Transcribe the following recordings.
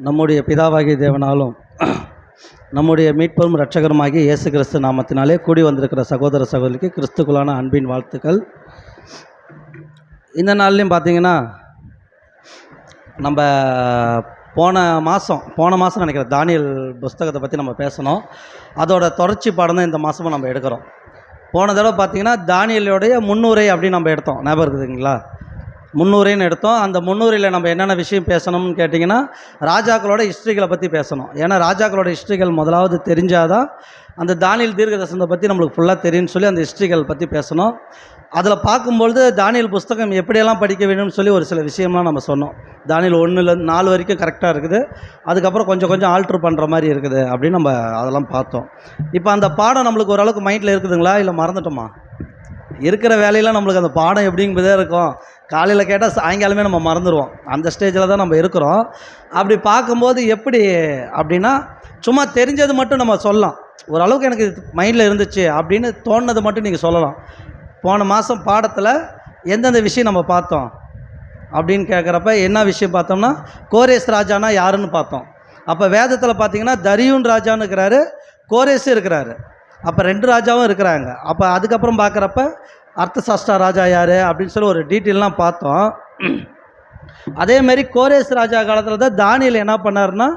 நம்முடைய பிதாவாகிய தேவனாலும் நம்முடைய மீட்பரும் இரட்சகருமாகிய இயேசு கிறிஸ்து நாமத்தினாலே கூடி வந்திருக்கிற சகோதர சகோதரிக்கு கிறிஸ்துக்குள்ளான அன்பின் வாழ்த்துக்கள். இந்த நாள்லையும் பார்த்தீங்கன்னா நம்ம போன மாதம் நினைக்கிறேன் தானியேல் புஸ்தகத்தை பற்றி நம்ம பேசணும். அதோட தொடர்ச்சி பாடம் தான் இந்த மாதமும் நம்ம எடுக்கிறோம். போன தடவை பார்த்திங்கன்னா தானியேலுடைய முன்னுரை அப்படின்னு நம்ம எடுத்தோம். ஞாபகம் இருக்குதுங்களா? முன்னுரைன்னு எடுத்தோம். அந்த முன்னுரையில் நம்ம என்னென்ன விஷயம் பேசணும்னு கேட்டிங்கன்னா, ராஜாக்களோட ஹிஸ்ட்ரிகளை பற்றி பேசணும். ஏன்னா ராஜாக்களோட ஹிஸ்ட்ரிகள் முதலாவது தெரிஞ்சாதான் அந்த தானியேல் தீர்க்கதரிசனத்தை பற்றி நம்மளுக்கு ஃபுல்லாக தெரியும்னு சொல்லி அந்த ஹிஸ்ட்ரிகள் பற்றி பேசணும். அதில் பார்க்கும்பொழுது தானியேல் புஸ்தகம் எப்படியெல்லாம் படிக்க வேணும்னு சொல்லி ஒரு சில விஷயம்லாம் நம்ம சொன்னோம். தானியேல் 1-4 வரைக்கும் கரெக்டாக இருக்குது, அதுக்கப்புறம் கொஞ்சம் ஆல்ட்ரு பண்ணுற மாதிரி இருக்குது அப்படின்னு நம்ம அதெல்லாம் பார்த்தோம். இப்போ அந்த பாடம் நம்மளுக்கு ஓரளவுக்கு மைண்டில் இருக்குதுங்களா, இல்லை மறந்துட்டோமா? இருக்கிற வேலையில் நம்மளுக்கு அந்த பாடம் எப்படிங்கிறதே இருக்கும். காலையில் கேட்டால் சாயங்காலமே நம்ம மறந்துடுவோம். அந்த ஸ்டேஜில் தான் நம்ம இருக்கிறோம். அப்படி பார்க்கும்போது எப்படி அப்படின்னா, சும்மா தெரிஞ்சது மட்டும் நம்ம சொல்லலாம். ஓரளவுக்கு எனக்கு மைண்டில் இருந்துச்சு அப்படின்னு தோணுனது மட்டும் நீங்கள் சொல்லலாம். போன மாதம் பாடத்தில் எந்தெந்த விஷயம் நம்ம பார்த்தோம் அப்படின்னு கேட்குறப்ப என்ன விஷயம் பார்த்தோம்னா, கோரேஸ் ராஜானா யாருன்னு பார்த்தோம். அப்போ வேதத்தில் பார்த்தீங்கன்னா தரியூன் ராஜான்னு இருக்கிறாரு, கோரேஸும் இருக்கிறாரு. அப்போ 2 ராஜாவும் இருக்கிறாங்க. அப்போ அதுக்கப்புறம் பார்க்குறப்ப அர்த்தசாஷ்டா ராஜா யார் அப்படின்னு சொல்லி ஒரு டீட்டெயிலாம் பார்த்தோம். அதேமாரி கோரேஸ் ராஜா காலத்தில் தான் தானியேல் என்ன பண்ணார்னா,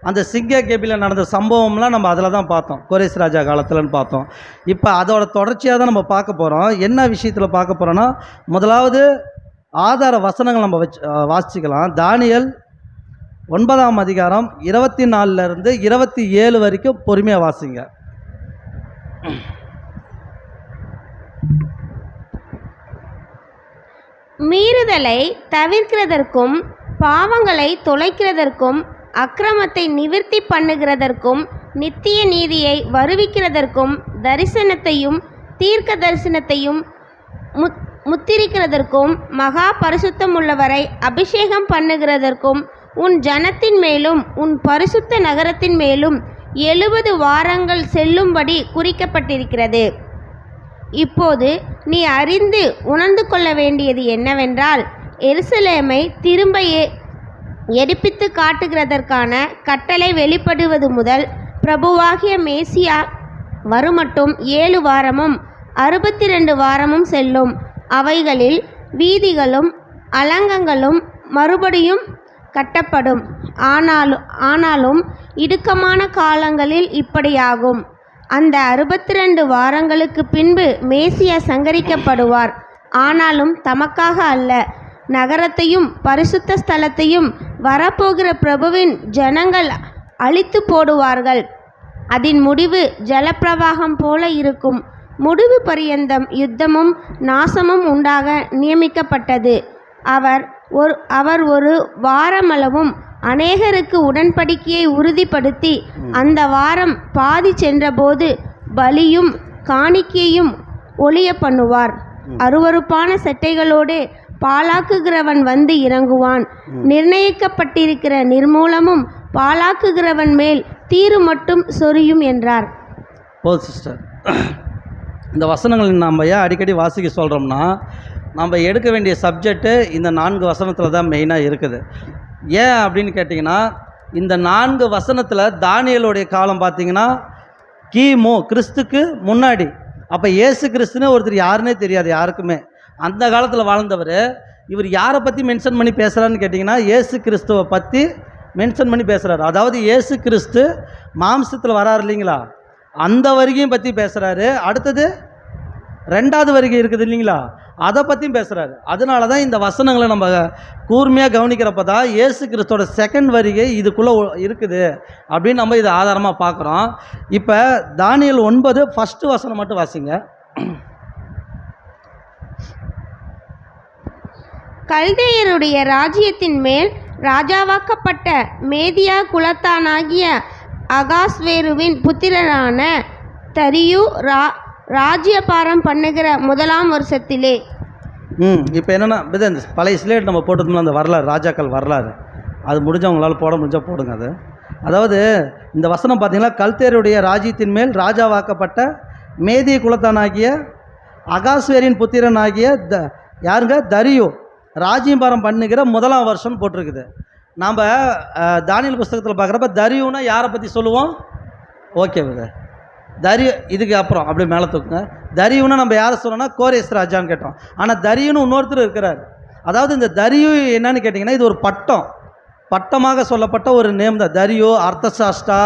அந்த சிங்க கேபியில் நடந்த சம்பவம்லாம் நம்ம அதில் தான் பார்த்தோம். கோரேஸ் ராஜா காலத்தில்னு பார்த்தோம். இப்போ அதோட தொடர்ச்சியாக தான் நம்ம பார்க்க போகிறோம். என்ன விஷயத்தில் பார்க்க போகிறோன்னா, முதலாவது ஆதார வசனங்கள் நம்ம வாசிக்கலாம். தானியேல் 9ஆம் அதிகாரம் 24 27 வரைக்கும் பொறுமையாக வாசிங்க. மீறுதலை தவிர்க்கிறதற்கும், பாவங்களை தொலைக்கிறதற்கும், அக்கிரமத்தை நிவிர்த்தி பண்ணுகிறதற்கும், நித்திய நீதியை வருவிக்கிறதற்கும், தரிசனத்தையும் தீர்க்க தரிசனத்தையும் முத்திரிக்கிறதற்கும், மகா பரிசுத்தம் உள்ளவரை அபிஷேகம் பண்ணுகிறதற்கும், உன் ஜனத்தின் மேலும் உன் பரிசுத்த நகரத்தின் மேலும் 70 வாரங்கள் செல்லும்படி குறிக்கப்பட்டிருக்கிறது. இப்போது நீ அறிந்து உணர்ந்து கொள்ள வேண்டியது என்னவென்றால், எருசலேமை திரும்ப எடுப்பித்து காட்டுகிறதற்கான கட்டளை வெளிப்படுவது முதல் பிரபுவாகிய மேசியா வருமட்டும் 7 வாரமும் 62 வாரமும் செல்லும். அவைகளில் வீதிகளும் அலங்கங்களும் மறுபடியும் கட்டப்படும். ஆனாலும் இடுக்கமான காலங்களில் இப்படியாகும். அந்த 62 வாரங்களுக்கு பின்பு மேசியா சங்கரிக்கப்படுவார். ஆனாலும் தமக்காக அல்ல, நகரத்தையும் பரிசுத்த ஸ்தலத்தையும் வரப்போகிற பிரபுவின் ஜனங்கள் அழித்து போடுவார்கள். அதன் முடிவு ஜலப்பிரவாகம் போல இருக்கும். முடிவு பரியந்தம் யுத்தமும் நாசமும் உண்டாக நியமிக்கப்பட்டது. அவர் ஒரு வாரமளவும் அநேகருக்கு உடன்படிக்கையை உறுதிப்படுத்தி, அந்த வாரம் பாதி சென்றபோது பலியும் காணிக்கையும் ஒழிய பண்ணுவார். அருவருப்பான செட்டைகளோடு பாழாக்குகிறவன் வந்து இறங்குவான். நிர்ணயிக்கப்பட்டிருக்கிற நிர்மூலமும் பாழாக்குகிறவன் மேல் தீரு மட்டும் சொரியும் என்றார். சிஸ்டர், இந்த வசனங்கள் நம்ம ஏன் அடிக்கடி வாசிக்க சொல்கிறோம்னா, நம்ம எடுக்க வேண்டிய சப்ஜெக்டு இந்த 4 வசனத்தில் தான் மெயினாக இருக்குது. ஏன் அப்படின்னு கேட்டிங்கன்னா, இந்த 4 வசனத்தில் தானியேலுடைய காலம் பார்த்திங்கன்னா கிமு, கிறிஸ்துக்கு முன்னாடி. அப்போ இயேசு கிறிஸ்துன்னு ஒருத்தர் யாருன்னே தெரியாது யாருக்குமே. அந்த காலத்தில் வாழ்ந்தவர். இவர் யாரை பற்றி மென்ஷன் பண்ணி பேசுகிறான்னு கேட்டிங்கன்னா, இயேசு கிறிஸ்துவை பற்றி மென்ஷன் பண்ணி பேசுகிறாரு. அதாவது இயேசு கிறிஸ்து மாம்சத்தில் வராரு இல்லைங்களா, அந்த வருகையும் பற்றி பேசுகிறாரு. அடுத்தது 2வது வருகை இருக்குது இல்லைங்களா, அதை பற்றியும் பேசுகிறாரு. அதனால தான் இந்த வசனங்களை நம்ம கூர்மையாக கவனிக்கிறப்ப தான் இயேசு கிறிஸ்தோட 2nd வருகை இதுக்குள்ளே இருக்குது அப்படின்னு நம்ம இதை ஆதாரமாக பார்க்குறோம். இப்போ தானியேல் 9 1 வசனம் மட்டும் வாசிங்க. கல்தேயருடைய ராஜ்யத்தின் மேல் ராஜாவாக்கப்பட்ட மேதியா குலத்தானாகிய அகாஸ்வேருவின் புத்திரனான தரியு ராஜ்யபாரம் பண்ணுகிற 1ஆம் வருஷத்திலே. இப்போ என்னென்னா, இந்த பழைய ஸ்லேட் நம்ம போட்டுருந்தோம்னா அந்த வரலாறு, ராஜாக்கள் வரலாறு, அது முடிஞ்சவங்களால் போட முடிஞ்சால் போடுங்க. அது அதாவது இந்த வசனம் பார்த்தீங்கன்னா, கல்தேயருடைய ராஜ்யத்தின் மேல் ராஜாவாக்கப்பட்ட மேதிய குலத்தானாகிய அகாஸ்வேரின் புத்திரனாகிய யாருங்க, தரியு ராஜ்யபாரம் பண்ணுகிற 1ஆம் வருஷம் போட்டிருக்குது. நாம் தானியேல் புஸ்தகத்தில் பார்க்குறப்ப தரியுன்னா யாரை பற்றி சொல்லுவோம்? Okay brother. தரியு இதுக்கு அப்புறம் அப்படி மேலே தூக்குங்க. தரியுன்னா நம்ம யாரை சொல்லணும்னா கோரேஸ் ராஜான்னு கேட்டோம். ஆனால் தரியுன்னு இன்னொருத்தர் இருக்கிறார். அதாவது இந்த தரியு என்னன்னு கேட்டிங்கன்னா இது ஒரு பட்டமாக சொல்லப்பட்ட ஒரு நேம் தான். தரியு, அர்த்தசாஷ்டா,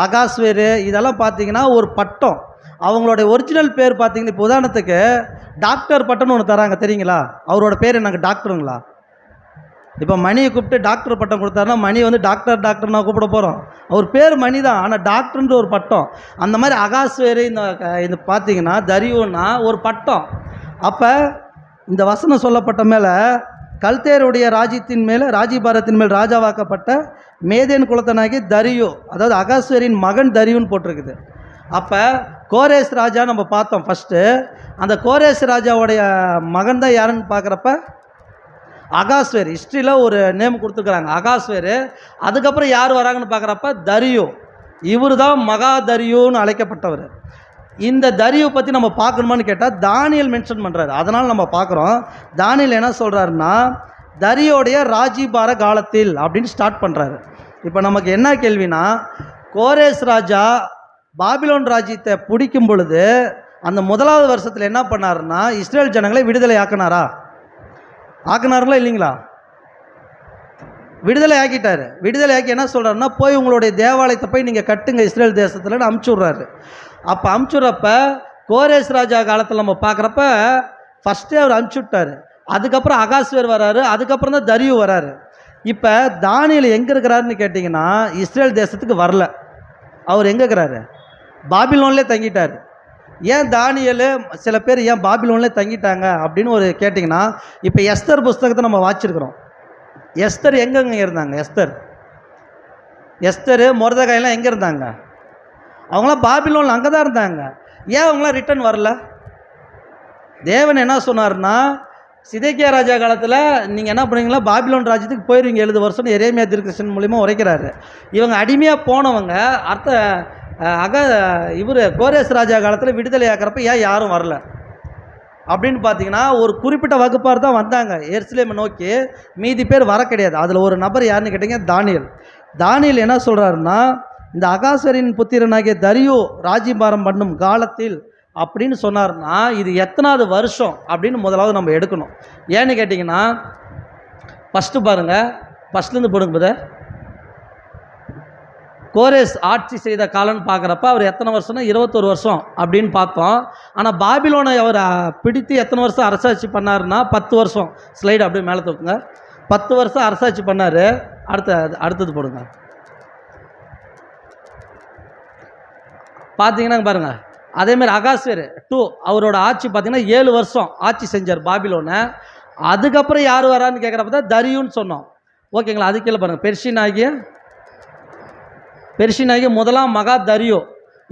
அகாஸ்வேரு இதெல்லாம் பார்த்தீங்கன்னா ஒரு பட்டம். அவங்களுடைய ஒரிஜினல் பேர் பார்த்தீங்கன்னா இப்போ உதாரணத்துக்கு டாக்டர் பட்டம்னு ஒன்று தராங்க தெரியுங்களா? அவரோட பேர் என்னங்க? டாக்டருங்களா? இப்போ மணியை கூப்பிட்டு டாக்டர் பட்டம் கொடுத்தாருன்னா மணி வந்து டாக்டர் நான் கூப்பிட போகிறோம். அவர் பேர் மணி தான், ஆனால் டாக்டர்ன்ற ஒரு பட்டம். அந்த மாதிரி அகாஸ்வேரு இந்த பார்த்தீங்கன்னா தரியுன்னா ஒரு பட்டம். அப்போ இந்த வசனம் சொல்லப்பட்ட மேலே கல்தேருடைய ராஜ்யத்தின் மேலே ராஜ்யபாரத்தின் மேல் ராஜாவாக்கப்பட்ட மேதேன் குலத்தனாகி தரியு, அதாவது அகாஸ்வேரின் மகன் தரியுன்னு போட்டிருக்குது. அப்போ கோரேஸ் ராஜா நம்ம பார்த்தோம் ஃபஸ்ட்டு. அந்த கோரேஸ் ராஜாவுடைய மகன் தான் யாருன்னு பார்க்குறப்ப அகாஸ்வேர். ஹிஸ்ட்ரியில் ஒரு நேம் கொடுத்துருக்குறாங்க அகாஸ்வேரு. அதுக்கப்புறம் யார் வராங்கன்னு பார்க்குறப்ப தரியு. இவர் தான் மகா தரியுன்னு அழைக்கப்பட்டவர். இந்த தரியு பற்றி நம்ம பார்க்கணுமான்னு கேட்டால் தானியேல் மென்ஷன் பண்ணுறாரு. அதனால் நம்ம பார்க்குறோம். தானியேல் என்ன சொல்கிறாருன்னா தரியோடைய ராஜ்யபார காலத்தில் அப்படின்னு ஸ்டார்ட் பண்ணுறாரு. இப்போ நமக்கு என்ன கேள்வினா, கோரேஸ் ராஜா பாபிலோன் ராஜ்யத்தை பிடிக்கும் பொழுது அந்த முதலாவது வருஷத்தில் என்ன பண்ணாருன்னா இஸ்ரேல் ஜனங்களை விடுதலை ஆக்கினாருங்களா இல்லைங்களா? விடுதலை ஆக்கிட்டார். விடுதலை ஆக்கி என்ன சொல்கிறாருன்னா போய் உங்களுடைய தேவாலயத்தை போய் நீங்கள் கட்டுங்க இஸ்ரேல் தேசத்தில் அமுச்சு விட்றாரு. அப்போ அமுச்சுடுறப்ப கோரேஸ் ராஜா காலத்தில் நம்ம பார்க்குறப்ப ஃபஸ்ட்டே அவர் அமுச்சு விட்டார். அதுக்கப்புறம் அகாஸ்வேர் வராரு, அதுக்கப்புறம் தான் தரியு வராரு. இப்போ தானியேல் எங்கே இருக்கிறாருன்னு கேட்டிங்கன்னா இஸ்ரேல் தேசத்துக்கு வரல. அவர் எங்கே இருக்கிறாரு? பாபிலோன்லேயே தங்கிட்டார். ஏன் தானியேல் சில பேர் ஏன் பாபிலோன்லேயே தங்கிட்டாங்க அப்படின்னு ஒரு கேட்டிங்கன்னா, இப்போ எஸ்தர் புஸ்தகத்தை நம்ம வாசிச்சிருக்கிறோம். எஸ்தர் எங்கெங்க இருந்தாங்க? எஸ்தர் மொர்தெகாயெல்லாம் எங்கே இருந்தாங்க? அவங்களாம் பாபிலோனில் அங்கே தான் இருந்தாங்க. ஏன் அவங்களாம் ரிட்டர்ன் வரல? தேவன் என்ன சொன்னார்னா சிதேக்கியா ராஜா காலத்தில் நீங்கள் என்ன பண்ணுவீங்களா பாபிலோன் ராஜ்யத்துக்கு போயிடுவீங்க 70 வருஷம் எரேமியா தீர்க்கதரிசன் மூலிமா உரைக்கிறாரு. இவங்க அடிமையாக போனவங்க இவர் கோரேஸ் ராஜா காலத்தில் விடுதலை ஆக்கிறப்ப ஏன் யாரும் வரல அப்படின்னு பார்த்தீங்கன்னா ஒரு குறிப்பிட்ட வகுப்பார் தான் வந்தாங்க எருசலேமை நோக்கி. மீதி பேர் வர கிடையாது. அதில் ஒரு நபர் யாருன்னு கேட்டிங்க தானியேல் என்ன சொல்கிறாருன்னா இந்த அகாஸ்வேரின் புத்திரனாகிய தரியு ராஜ்யபாரம் பண்ணும் காலத்தில் அப்படின்னு சொன்னார்னா இது எத்தனாவது வருஷம் அப்படின்னு முதலாவது நம்ம எடுக்கணும். ஏன்னு கேட்டிங்கன்னா ஃபஸ்ட்டு பாருங்கள், ஃபஸ்ட்லேருந்து போடுங்க பிரதர். கோரேஸ் ஆட்சி செய்த காலம்னு பார்க்குறப்ப அவர் எத்தனை வருஷம்னா 21 வருஷம் அப்படின்னு பார்த்தோம். ஆனால் பாபிலோனை அவர் பிடித்து எத்தனை வருஷம் அரசாட்சி பண்ணாருன்னா 10 வருஷம். ஸ்லைடு அப்படியே மேலே தூக்குங்க. 10 வருஷம் அரசாட்சி பண்ணார். அடுத்தது போடுங்க. பார்த்தீங்கன்னா பாருங்கள் அதேமாதிரி அகாஸ்வேர் 2 அவரோட ஆட்சி பார்த்தீங்கன்னா 7 வருஷம் ஆட்சி செஞ்சார் பாபிலோனை. அதுக்கப்புறம் யார் வரான்னு கேட்குறப்ப தான் தரியுன்னு சொன்னோம். ஓகேங்களா? அது கீழே பாருங்கள் பெர்ஷினாகிய முதலாம் மகா தரியு.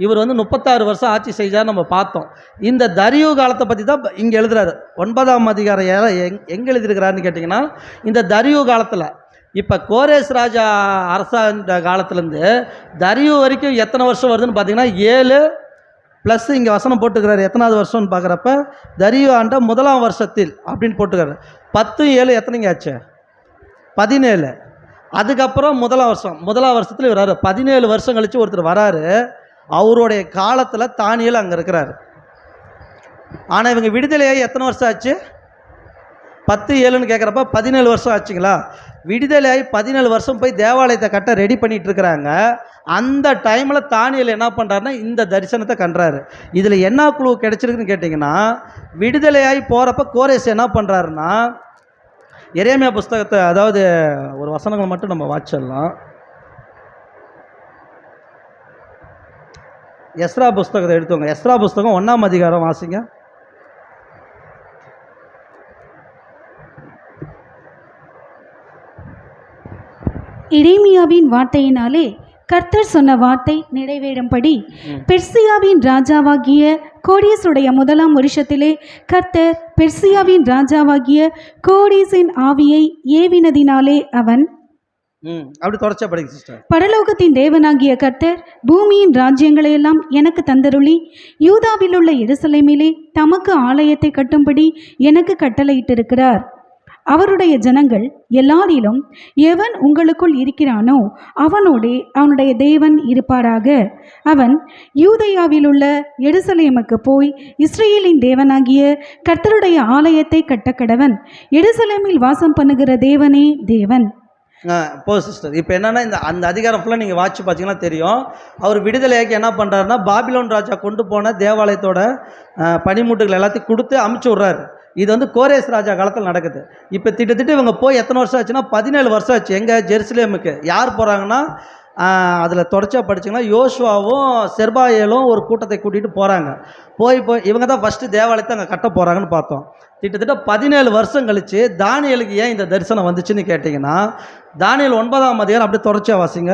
இவர் வந்து 36 வருஷம் ஆட்சி செய்தார் நம்ம பார்த்தோம். இந்த தரியு காலத்தை பற்றி தான் இங்கே எழுதுறாரு. 9ஆம் அதிகாரம் எங்கே எழுதியிருக்கிறாருன்னு கேட்டிங்கன்னா இந்த தரியு காலத்தில். இப்போ கோரேஸ் ராஜா அரசாண்ட காலத்துலேருந்து தரியு வரைக்கும் எத்தனை வருஷம் வருதுன்னு பார்த்தீங்கன்னா 7 ப்ளஸ் இங்கே வசனம் போட்டுக்கிறாரு. எத்தனாவது வருஷம்னு பார்க்குறப்ப தரியு ஆண்ட முதலாம் வருஷத்தில் அப்படின்னு போட்டுக்கிறாரு. 10 7 எத்தனைங்க ஆச்சு? 17. அதுக்கப்புறம் முதலாம் வருஷத்தில் வராரு. 17 வருஷம் கழித்து ஒருத்தர் வராரு. அவருடைய காலத்தில் தானியேல் அங்கே இருக்கிறாரு. ஆனால் இவங்க விடுதலையாகி எத்தனை வருஷம் ஆச்சு? 10 7ன்னு கேட்குறப்ப 17 வருஷம் ஆச்சுங்களா? விடுதலையாகி 17 வருஷம் போய் தேவாலயத்தை கட்ட ரெடி பண்ணிகிட்டு இருக்கிறாங்க. அந்த டைமில் தானியேல் என்ன பண்ணுறாருன்னா இந்த தரிசனத்தை கண்டாரு. இதில் என்ன குழு கிடச்சிருக்குன்னு கேட்டிங்கன்னா விடுதலையாகி போகிறப்ப கோரேஸ் என்ன பண்ணுறாருன்னா எரேமியா புஸ்தகத்தை, அதாவது ஒரு வசனங்கள் மட்டும் நம்ம வாசிச்சிடலாம். எஸ்ரா புஸ்தகத்தை எடுத்துவோங்க. எஸ்ரா புஸ்தகம் 1ஆம் அதிகாரம் வாசிங்க. எரேமியாவின் வார்த்தையினாலே கர்த்தர் சொன்ன வார்த்தை நிறைவேறும்படி பெர்சியாவின் ராஜாவாகிய கோரேசுடைய முதலாம் வருஷத்திலே கர்த்தர் பெர்சியாவின் ராஜாவாகிய கோரேசின் ஆவியை ஏவினதினாலே அவன் அப்படி தொடர்ச்சியா படிங்க சிஸ்டர். பரலோகத்தின் தேவனாகிய கர்த்தர் பூமியின் ராஜ்யங்களையெல்லாம் எனக்கு தந்தருளி யூதாவில் உள்ள எருசலேமிலே தமக்கு ஆலயத்தை கட்டும்படி எனக்கு கட்டளையிட்டிருக்கிறார். அவருடைய ஜனங்கள் எல்லாரிலும் எவன் உங்களுக்குள் இருக்கிறானோ அவனோடே அவனுடைய தேவன் இருப்பாராக. அவன் யூதேயாவிலுள்ள எருசலேமுக்கு போய் இஸ்ரவேலின் தேவனாகிய கர்த்தருடைய ஆலயத்தை கட்டக்கடவன். எருசலேமில் வாசம் பண்ணுகிற தேவனே தேவன். போ சிஸ்டர், இப்போ என்னென்னா அந்த அதிகாரம் ஃபுல்லாக நீங்கள் வாட்சி பார்த்தீங்கன்னா தெரியும். அவர் விடுதலையாக்கி என்ன பண்ணுறாருன்னா, பாபிலோன் ராஜா கொண்டு போன தேவாலயத்தோட பனிமுட்டுகள் எல்லாத்தையும் கொடுத்து அமுச்சு விட்றாரு. இது வந்து கோரேஸ் ராஜா காலத்தில் நடக்குது. இப்போ திட்டத்திட்டு இவங்க போய் எத்தனை வருஷம் ஆச்சுன்னா 17 வருஷம் ஆச்சு. எங்கே? ஜெருசலேமுக்கு. யார் போகிறாங்கன்னா, அதில் தொடர்ச்சியாக படிச்சிங்கன்னா யோசுவாவும் செர்பாயேலும் ஒரு கூட்டத்தை கூட்டிகிட்டு போகிறாங்க. போய் இவங்க தான் ஃபஸ்ட்டு தேவாலயத்தை அங்கே கட்ட போகிறாங்கன்னு பார்த்தோம். கிட்டத்தட்ட 17 வருஷம் கழித்து தானியேலுக்கு ஏன் இந்த தரிசனம் வந்துச்சுன்னு கேட்டிங்கன்னா, தானியேல் 9ஆம் அதிகாரம் அப்படியே தொடர்ச்சியாக வாசிங்க.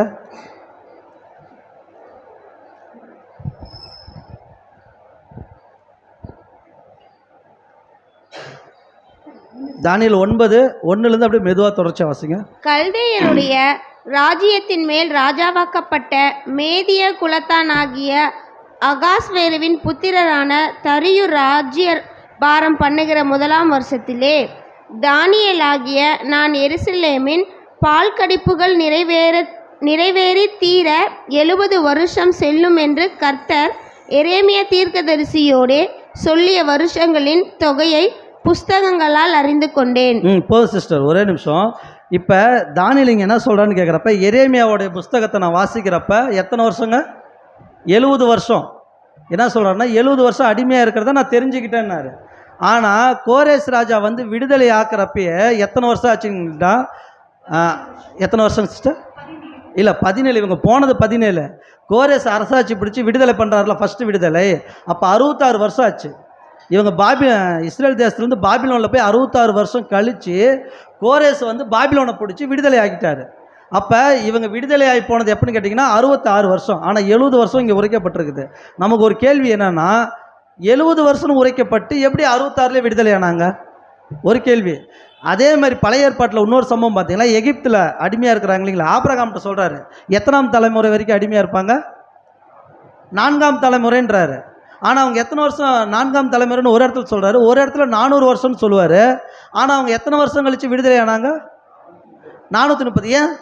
தானியேல் 9:1 அப்படியே மெதுவாக தொடர்ச்சியாக வாசிங்க. கல்தேயருடைய ராஜ்யத்தின் மேல் ராஜாவாக்கப்பட்ட மேதிய குலத்தானாகிய அகாஸ்வேருவின் புத்திரரான தரியு ராஜ்யர் பாரம் பண்ணுகிற 1ஆம் வருஷத்திலே தானியேலாகிய நான் எருசலேமின் பால் கடிப்புகள் நிறைவேறி தீர 70 வருஷம் செல்லும் என்று கர்த்தர் எரேமியா தீர்க்கதரிசியோடே சொல்லிய வருஷங்களின் தொகையை புஸ்தகங்களால் அறிந்து கொண்டேன். போதும் சிஸ்டர், ஒரே நிமிஷம். இப்போ தானியேல் இங்கே என்ன சொல்கிறான்னு கேட்குறப்ப, எரேமியாவோடைய புஸ்தகத்தை நான் வாசிக்கிறப்ப எத்தனை வருஷங்க? 70 வருஷம். என்ன சொல்கிறாருன்னா, 70 வருஷம் அடிமையாக இருக்கிறத நான் தெரிஞ்சுக்கிட்டேன்னாரு. ஆனால் கோரேஸ் ராஜா வந்து விடுதலை ஆக்கிறப்பயே எத்தனை வருஷம் ஆச்சுங்களா? எத்தனை வருஷம் சிஸ்டர்? இல்லை 17. இவங்க போனது 17. கோரேஸ் அரசாட்சி பிடிச்சி விடுதலை பண்ணுறாருல, ஃபஸ்ட்டு விடுதலை. அப்போ 66 வருஷம் ஆச்சு. இவங்க இஸ்ரேல் தேசத்துலேருந்து பாபிலோனில் போய் 66 வருஷம் கழித்து கோரேஸ் வந்து பாபிலோனை பிடிச்சி விடுதலை ஆகிட்டார். அப்போ இவங்க விடுதலை ஆகி போனது எப்படின்னு கேட்டிங்கன்னா 66 வருஷம். ஆனால் 70 வருஷம் இங்கே உரைக்கப்பட்டிருக்குது. நமக்கு ஒரு கேள்வி என்னென்னா, 70 வருஷம் உரைக்கப்பட்டு எப்படி 66லேயே விடுதலை ஆனாங்க? ஒரு கேள்வி. அதே மாதிரி பழைய ஏற்பாட்டில் இன்னொரு சம்பவம் பார்த்தீங்கன்னா, எகிப்தில் அடிமையாக இருக்கிறாங்க இல்லைங்களா? ஆபிரகாம்கிட்ட சொல்கிறாரு, எத்தனாம் தலைமுறை வரைக்கும் அடிமையாக இருப்பாங்க? 4ஆம் தலைமுறைன்றாரு. ஆனால் அவங்க எத்தனை வருஷம் 4ஆம் தலைமுறைன்னு ஒரு இடத்துல சொல்கிறாரு, ஒரு இடத்துல 400 வருஷம்னு சொல்லுவார். ஆனால் அவங்க எத்தனை வருஷம் கழித்து விடுதலை ஆனாங்க? 430. ஏன்?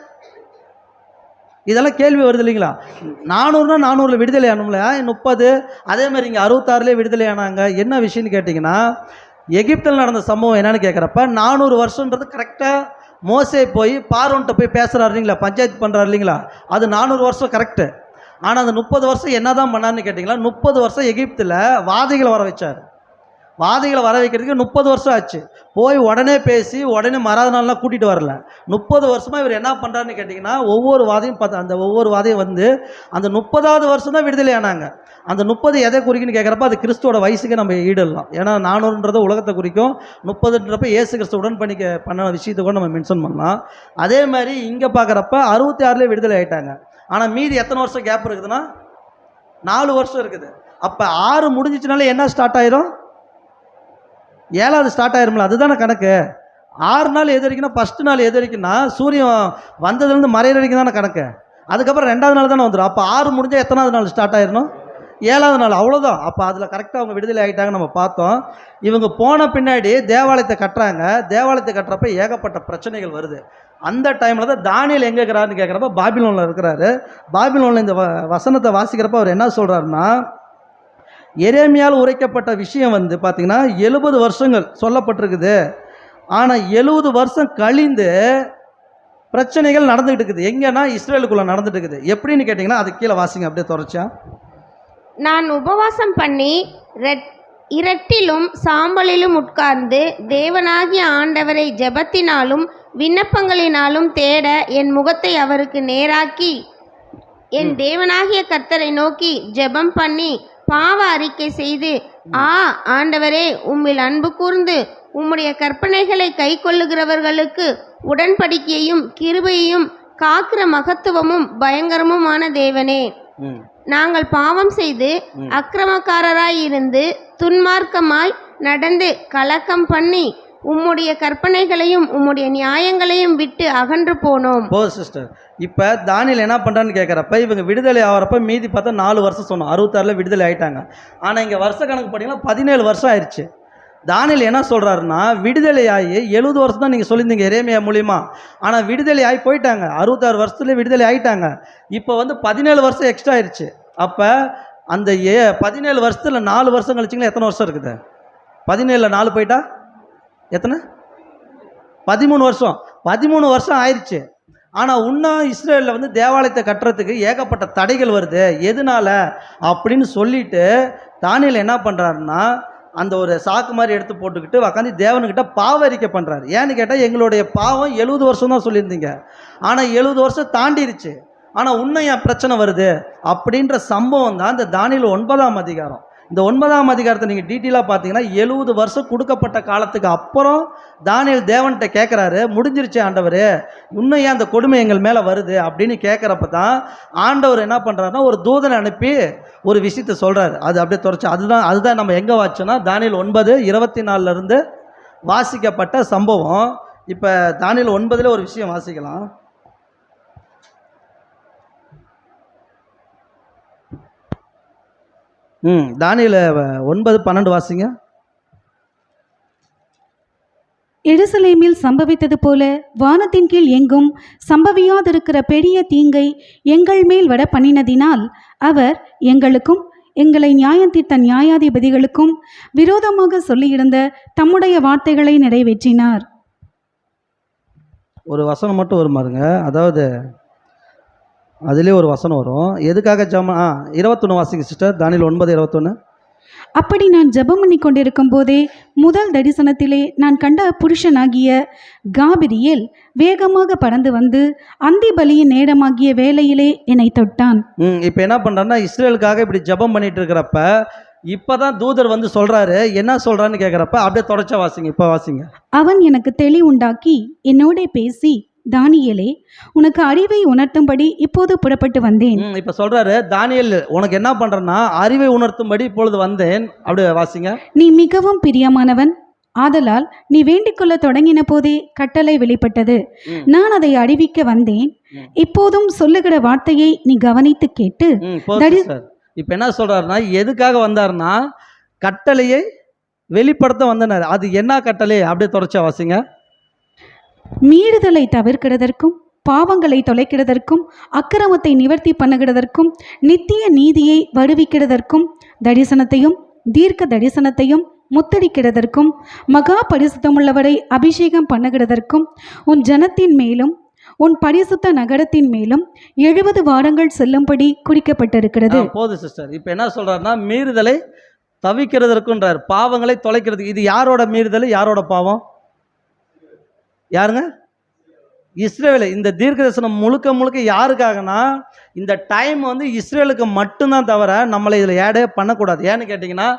இதெல்லாம் கேள்வி வருது இல்லைங்களா? 400னா 400 விடுதலை ஆனும்ல, 30. அதே மாதிரி இங்கே 66லேயே விடுதலை ஆனாங்க. என்ன விஷயம்னு கேட்டிங்கன்னா, எகிப்தில் நடந்த சம்பவம் என்னன்னு கேட்குறப்ப 400 வருஷன்றது கரெக்டாக மோசே போய் பார்வோன்ட்ட போய் பேசுகிறாரு இல்லைங்களா, பஞ்சாயத்து பண்ணுறாரு இல்லைங்களா, அது 400 வருஷம் கரெக்டு. ஆனால் அந்த 30 வருஷம் என்ன தான் பண்ணார்னு கேட்டிங்களா, 30 வருஷம் எகிப்தில் வாதிகளை வர வச்சார். வாதிகளை வர வைக்கிறதுக்கு 30 வருஷம் ஆச்சு. போய் உடனே பேசி உடனே மறாத நாள்லாம் கூட்டிகிட்டு வரல. 30 வருஷமாக இவர் என்ன பண்ணுறாருன்னு கேட்டிங்கன்னா, ஒவ்வொரு வாதையும் பார்த்து அந்த ஒவ்வொரு வாதையும் வந்து அந்த 30ஆவது வருஷம் தான் விடுதலை ஆனாங்க. அந்த 30 எதை குறிக்குன்னு கேட்குறப்ப அது கிறிஸ்துவோட வயசுக்கு நம்ம ஈடலாம். ஏன்னா 400ன்றது உலகத்தை குறிக்கும், 30ன்றப்ப இயேசு கிறிஸ்து உடன்படிக்க பண்ண விஷயத்தை கூட நம்ம மென்ஷன் பண்ணலாம். அதே மாதிரி இங்கே பார்க்குறப்ப 66லேயே விடுதலை ஆகிட்டாங்க. ஆனால் மீதி எத்தனை வருஷம் கேப் இருக்குதுன்னா 4 வருஷம் இருக்குது. அப்போ 6 முடிஞ்சிச்சுனாலே என்ன ஸ்டார்ட் ஆயிரும்? 7வது ஸ்டார்ட் ஆயிரும்ல, அதுதானே கணக்கு. 6 நாள் எது வரைக்கும்னா, ஃபஸ்ட்டு நாள் எது வரைக்கும்னா சூரியன் வந்ததுலேருந்து மறையிற வரைக்கும் தானே கணக்கு. அதுக்கப்புறம் 2வது நாள் தானே வந்துடும். அப்போ 6 முடிஞ்சால் எத்தனாவது நாள் ஸ்டார்ட் ஆயிடணும்? 7வது நாள். அவ்வளோதான். அப்போ அதில் கரெக்டாக அவங்க விடுதலை ஆகிட்டாங்க நம்ம பார்த்தோம். இவங்க போன பின்னாடி தேவாலயத்தை கட்டுறாங்க. தேவாலயத்தை கட்டுறப்ப ஏகப்பட்ட பிரச்சனைகள் வருது. அந்த டைமில் தான் தானியேல் எங்கே இருக்கிறாருன்னு கேட்குறப்ப பாபிலோனில் இருக்கிறாரு. பாபிலோனில் இந்த வசனத்தை வாசிக்கிறப்ப அவர் என்ன சொல்கிறாருன்னா, எரேமியால் உரைக்கப்பட்ட விஷயம் வந்து பார்த்திங்கன்னா 70 வருஷங்கள் சொல்லப்பட்டிருக்குது. ஆனால் 70 வருஷம் கழிந்து பிரச்சனைகள் நடந்துகிட்டு இருக்குது. எங்கன்னா இஸ்ரேலுக்குள்ளே நடந்துட்டு இருக்குது. எப்படின்னு கேட்டிங்கன்னா, அது கீழே வாசிங்க அப்படியே தொடர்ச்சியா. நான் உபவாசம் பண்ணி இரட்டிலும் சாம்பலிலும் உட்கார்ந்து தேவனாகிய ஆண்டவரை ஜெபத்தினாலும் விண்ணப்பங்களினாலும் தேட என் முகத்தை அவருக்கு நேராக்கி என் தேவனாகிய கர்த்தரை நோக்கி ஜெபம் பண்ணி பாவ அறிக்கை செய்து, ஆண்டவரே, உம்மில் அன்பு கூர்ந்து உம்முடைய கற்பனைகளை கை கொள்ளுகிறவர்களுக்கு உடன்படிக்கையையும் கிருபையையும் காக்கிற மகத்துவமும் பயங்கரமுமான தேவனே, நாங்கள் பாவம் செய்து அக்கிரமக்காரராய் இருந்து துன்மார்க்கமாய் நடந்து கலக்கம் பண்ணி உம்முடைய கற்பனைகளையும் உம்முடைய நியாயங்களையும் விட்டு அகன்று போனோம். சிஸ்டர், இப்போ தானியேல் என்ன பண்ணுறான்னு கேட்குறப்ப இவங்க விடுதலை ஆகிறப்ப மீதி பார்த்தா 4 வருஷம் சொன்னோம். 66ல் விடுதலை ஆகிட்டாங்க. ஆனால் இங்கே வருஷ கணக்கு பார்த்தீங்கன்னா 17 வருஷம் ஆயிடுச்சு. தானியேல் என்ன சொல்கிறாருன்னா, விடுதலையாகி 70 வருஷம் தான் நீங்கள் சொல்லியிருந்தீங்க எரேமியா மூலிமா. ஆனால் விடுதலை ஆகி போயிட்டாங்க, 66 வருஷத்துலேயே விடுதலை ஆகிட்டாங்க. இப்போ வந்து 17 வருஷம் எக்ஸ்ட்ரா ஆயிடுச்சு. அப்போ அந்த 17 வருஷத்தில் 4 வருஷம் கழிச்சிங்களா எத்தனை வருஷம் இருக்குது? 17ல் 4 போயிட்டா எத்தனை? 13 வருஷம். 13 வருஷம் ஆயிடுச்சு. ஆனால் இன்னும் இஸ்ரேலில் வந்து தேவாலயத்தை கட்டுறதுக்கு ஏகப்பட்ட தடைகள் வருது. எதனால அப்படின்னு சொல்லிட்டு தானியேல் என்ன பண்ணுறாருன்னா, அந்த ஒரு சாக்கு மாதிரி எடுத்து போட்டுக்கிட்டு உக்காந்து தேவனுக்கிட்ட பாவ அறிக்கை பண்ணுறாரு. ஏன்னு கேட்டால், எங்களுடைய பாவம் 70 வருஷம் தான் சொல்லியிருந்தீங்க, ஆனால் 70 வருஷம் தாண்டிருச்சு, ஆனால் இன்னும் என் பிரச்சனை வருது அப்படின்ற சம்பவம் தான் இந்த தானியேல் 9ஆம் அதிகாரம். இந்த 9ஆம் அதிகாரத்தை நீங்கள் டீட்டெயிலாக பார்த்தீங்கன்னா, 70 வருஷம் கொடுக்கப்பட்ட காலத்துக்கு அப்புறம் தானியேல் தேவன்கிட்ட கேட்குறாரு, முடிஞ்சிருச்சு ஆண்டவர், இன்னும் ஏன் அந்த கொடுமை எங்கள் மேலே வருது அப்படின்னு கேட்குறப்ப தான் ஆண்டவர் என்ன பண்ணுறாருன்னா, ஒரு தூதனை அனுப்பி ஒரு விஷயத்தை சொல்கிறாரு. அது அப்படியே தொடர்ச்சி அதுதான் நம்ம எங்கே வாச்சோன்னா தானியேல் 9:24 வாசிக்கப்பட்ட சம்பவம். இப்போ தானியேல் 9 ஒரு விஷயம் வாசிக்கலாம். தானியேல் 9:12 வாசிங்க. எருசலேமில் சம்பவித்தது போல வானத்தின் கீழ் எங்கும் சம்பவியாதிருக்கிற பெரிய தீங்கை எங்கள் மேல் வர பண்ணினதினால் அவர் எங்களுக்கும் எங்களை நியாயம் தீர்த்த நியாயாதிபதிகளுக்கும் விரோதமாக சொல்லியிருந்த தம்முடைய வார்த்தைகளை நிறைவேற்றினார். ஒரு வசனம் மட்டும் வரும் பாருங்க, அதாவது அதிலே ஒரு வசனம் வரும். எதுக்காக 21 வாசிங்க சிஸ்டர். தானியேல் 9:21. அப்படி நான் ஜெபம் பண்ணி கொண்டிருக்கும் போதே முதல் தரிசனத்திலே நான் கண்ட புருஷனாகிய காபிரியேல் வேகமாக பறந்து வந்து அந்தி பலியின் நேரமாகிய வேளையிலே என்னை தொட்டான். இப்போ என்ன பண்ணுறாருன்னா, இஸ்ரேலுக்காக இப்படி ஜெபம் பண்ணிட்டு இருக்கிறப்ப இப்போதான் தூதர் வந்து சொல்கிறாரு. என்ன சொல்கிறான்னு கேட்குறப்ப அப்படியே தொடர்ச்சா வாசிங்க. இப்போ வாசிங்க. அவன் எனக்கு தெளி உண்டாக்கி என்னோட பேசி, தானியேலே, உனக்கு அறிவை உணர்த்தும்படி இப்போது புறப்பட்டு வந்தேன். இப்போ சொல்றாரு, தானியேல் உனக்கு என்ன பண்றேன்னா அறிவை உணர்த்தும்படி இப்பொழுது வந்தேன். அப்படியே வாசிங்க. நீ மிகவும் பிரியமானவன், ஆதலால் நீ வேண்டிக்கொள்ள தொடங்கின போதே கட்டளை வெளிப்பட்டது. நான் அதை அறிவிக்க வந்தேன். இப்போதும் சொல்லுகிற வார்த்தையை நீ கவனித்து கேட்டு. இப்போ என்ன சொல்றாருன்னா, எதுக்காக வந்தாருன்னா கட்டளையை வெளிப்படுத்த வந்தனர். அது என்ன கட்டளை? அப்படியே தொடர்ச்சியா வாசிங்க. மீறுதலை தவிர்க்கிறதற்கும், பாவங்களை தொலைக்கிறதற்கும், அக்கிரமத்தை நிவர்த்தி பண்ணுகிறதற்கும், நித்திய நீதியை வருவிக்கிறதற்கும், தரிசனத்தையும் தீர்க்க தரிசனத்தையும் முத்தரிக்கிறதற்கும், மகா பரிசுத்தமுள்ளவரை அபிஷேகம் பண்ணுகிறதற்கும், உன் ஜனத்தின் மேலும் உன் பரிசுத்த நகரத்தின் மேலும் 70 வாரங்கள் செல்லும்படி குறிக்கப்பட்டிருக்கிறது. போதும் சிஸ்டர். இப்போ என்ன சொல்றாருன்னா, மீறுதலை தவிக்கிறதற்குன்றார், பாவங்களை தொலைக்கிறதுக்கு. இது யாரோட மீறுதல், யாரோட பாவம்? யாருங்க? இஸ்ரேல். இந்த தீர்க்க தரிசனம் முழுக்க முழுக்க யாருக்காகனா, இந்த டைம் வந்து இஸ்ரேலுக்கு மட்டும்தான், தவிர நம்மளை இதில் ஏடே பண்ணக்கூடாது. ஏன்னு கேட்டிங்கன்னா,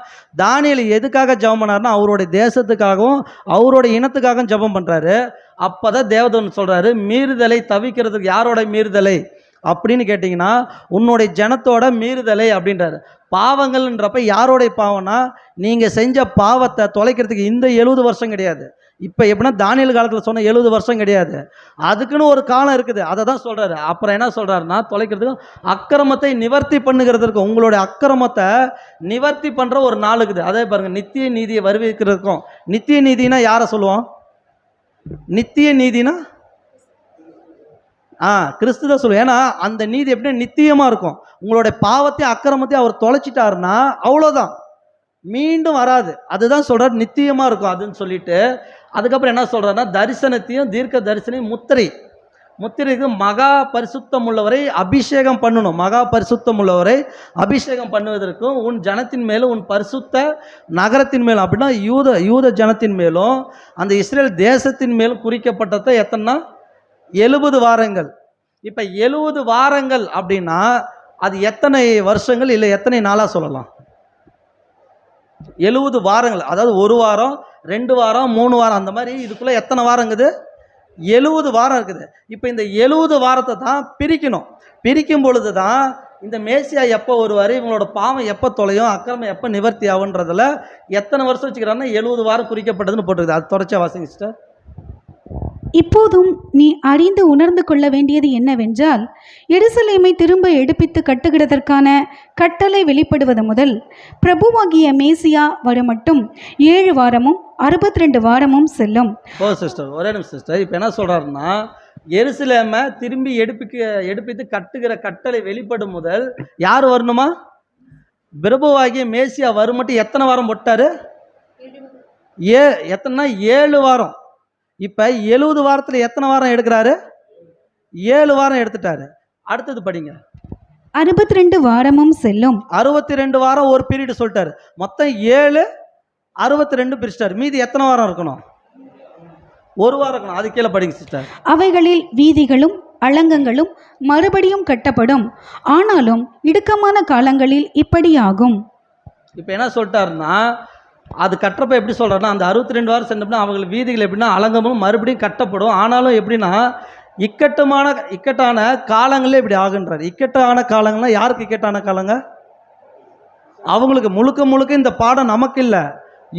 தானியேல் எதுக்காக ஜெபம் பண்ணாருன்னா, அவருடைய தேசத்துக்காகவும் அவருடைய இனத்துக்காகவும் ஜெபம் பண்ணுறாரு. அப்போ தான் தேவதூதன் சொல்கிறாரு, மீறுதலை தவிக்கிறதுக்கு. யாரோட மீறுதலை அப்படின்னு கேட்டிங்கன்னா, உன்னுடைய ஜனத்தோட மீறுதலை அப்படின்றாரு. பாவங்கள்ன்றப்ப யாரோடைய பாவம்னா, நீங்கள் செஞ்ச பாவத்தை தொலைக்கிறதுக்கு இந்த 70 வருஷம் கிடையாது. இப்போ எப்படின்னா தானியேல் காலத்தில் சொன்ன 70 வருஷம் கிடையாது, அதுக்குன்னு ஒரு காலம் இருக்குது. அதை தான் சொல்கிறாரு. அப்புறம் என்ன சொல்கிறாருன்னா, தொலைக்கிறதுக்கும் அக்கிரமத்தை நிவர்த்தி பண்ணுகிறதுக்கும், உங்களுடைய அக்கிரமத்தை நிவர்த்தி பண்ணுற ஒரு நாள் இருக்குது. அதே பாருங்கள், நித்திய நீதியை வருவிக்கிறதுக்கும். நித்திய நீதினா யாரை சொல்லுவோம்? நித்திய நீதினா கிறிஸ்து தான் சொல்லுவோம். ஏன்னா அந்த நீதி எப்படின்னா நித்தியமாக இருக்கும். உங்களுடைய பாவத்தையும் அக்கிரமத்தையும் அவர் தொலைச்சிட்டாருன்னா அவ்வளோதான், மீண்டும் வராது. அதுதான் சொல்கிறார், நித்தியமாக இருக்கும் அதுன்னு சொல்லிட்டு. அதுக்கப்புறம் என்ன சொல்கிறாருன்னா, தரிசனத்தையும் தீர்க்க தரிசனையும் முத்திரைக்கு மகா பரிசுத்தம் உள்ளவரை அபிஷேகம் பண்ணணும். மகா பரிசுத்தம் உள்ளவரை அபிஷேகம் பண்ணுவதற்கும், உன் ஜனத்தின் மேலும் உன் பரிசுத்த நகரத்தின் மேலும், அப்படின்னா யூத ஜனத்தின் மேலும் அந்த இஸ்ரேல் தேசத்தின் மேலும் குறிக்கப்பட்டதை எத்தனைனா 70 வாரங்கள். இப்போ 70 வாரங்கள் அப்படின்னா அது எத்தனை வருஷங்கள் இல்லை எத்தனை நாளாக சொல்லலாம்? 70 வாரங்கள். அதாவது 1 வாரம், 2 வாரம், 3 வாரம், அந்த மாதிரி இதுக்குள்ளே எத்தனை வாரங்குது? 70 வாரம் இருக்குது. இப்போ இந்த 70 வாரத்தை தான் பிரிக்கணும். பிரிக்கும் பொழுது தான் இந்த மேசியா எப்போ வருவார், இவங்களோட பாவம் எப்போ தொலையும், அக்கிரமம் எப்போ நிவர்த்தி ஆகுன்றதில் எத்தனை வருஷம் வச்சுக்கிறாங்கன்னா 70 வாரம் குறிக்கப்பட்டதுன்னு போட்டுருக்குது. அது தொடர்ச்சியாக வாசிங்க சிஸ்டர். இப்போதும் நீ அறிந்து உணர்ந்து கொள்ள வேண்டியது என்னவென்றால், எருசலேமை திரும்ப எடுப்பித்து கட்டுகிறதற்கான கட்டளை வெளிப்படுவது முதல் பிரபுவாகிய மேசியா வரமட்டும் 7 வாரமும் 62 வாரமும் செல்லும். ஓ சிஸ்டர், ஒரே நிமிஷம் சிஸ்டர். இப்போ என்ன சொல்கிறாருன்னா, எருசலேமை திரும்பி எடுப்பித்து கட்டுகிற கட்டளை வெளிப்படும் முதல் யார் வரணுமா? பிரபுவாகிய மேசியா வரும் மட்டும் எத்தனை வாரம் போட்டார்? எத்தனைனா 7 வாரம். இப்போ 70 வாரத்தில் எத்தனை வாரம் எடுக்கிறாரு? 7 வாரம் எடுத்துட்டாரு. அடுத்தது படிங்க. 62 வாரமும் செல்லும். 62 வாரம் ஒரு பீரியட் சொல்லிட்டாரு. மொத்தம் 7 62 பிரிச்சிட்டாரு. மீதி எத்தனை வாரம் இருக்கணும்? 1 வாரம் இருக்கணும். அது கீழே படிங்க சிஸ்டர். அவைகளில் வீதிகளும் அலங்கங்களும் மறுபடியும் கட்டப்படும். ஆனாலும் இடுக்கமான காலங்களில் இப்படியாகும். இப்போ என்ன சொல்லிட்டாருன்னா, அது கட்டுறப்ப எப்படி சொல்கிறாருன்னா, அந்த 62 வாரம் சென்றப்பனா அவங்களுக்கு வீதிகள் எப்படின்னா அலங்கமும் மறுபடியும் கட்டப்படும். ஆனாலும் எப்படின்னா இக்கட்டான காலங்களே இப்படி ஆகுன்றார். இக்கட்டான காலங்கள்லாம் யாருக்கு இக்கட்டான காலங்க? அவங்களுக்கு. முழுக்க இந்த பாடம் நமக்கு இல்லை,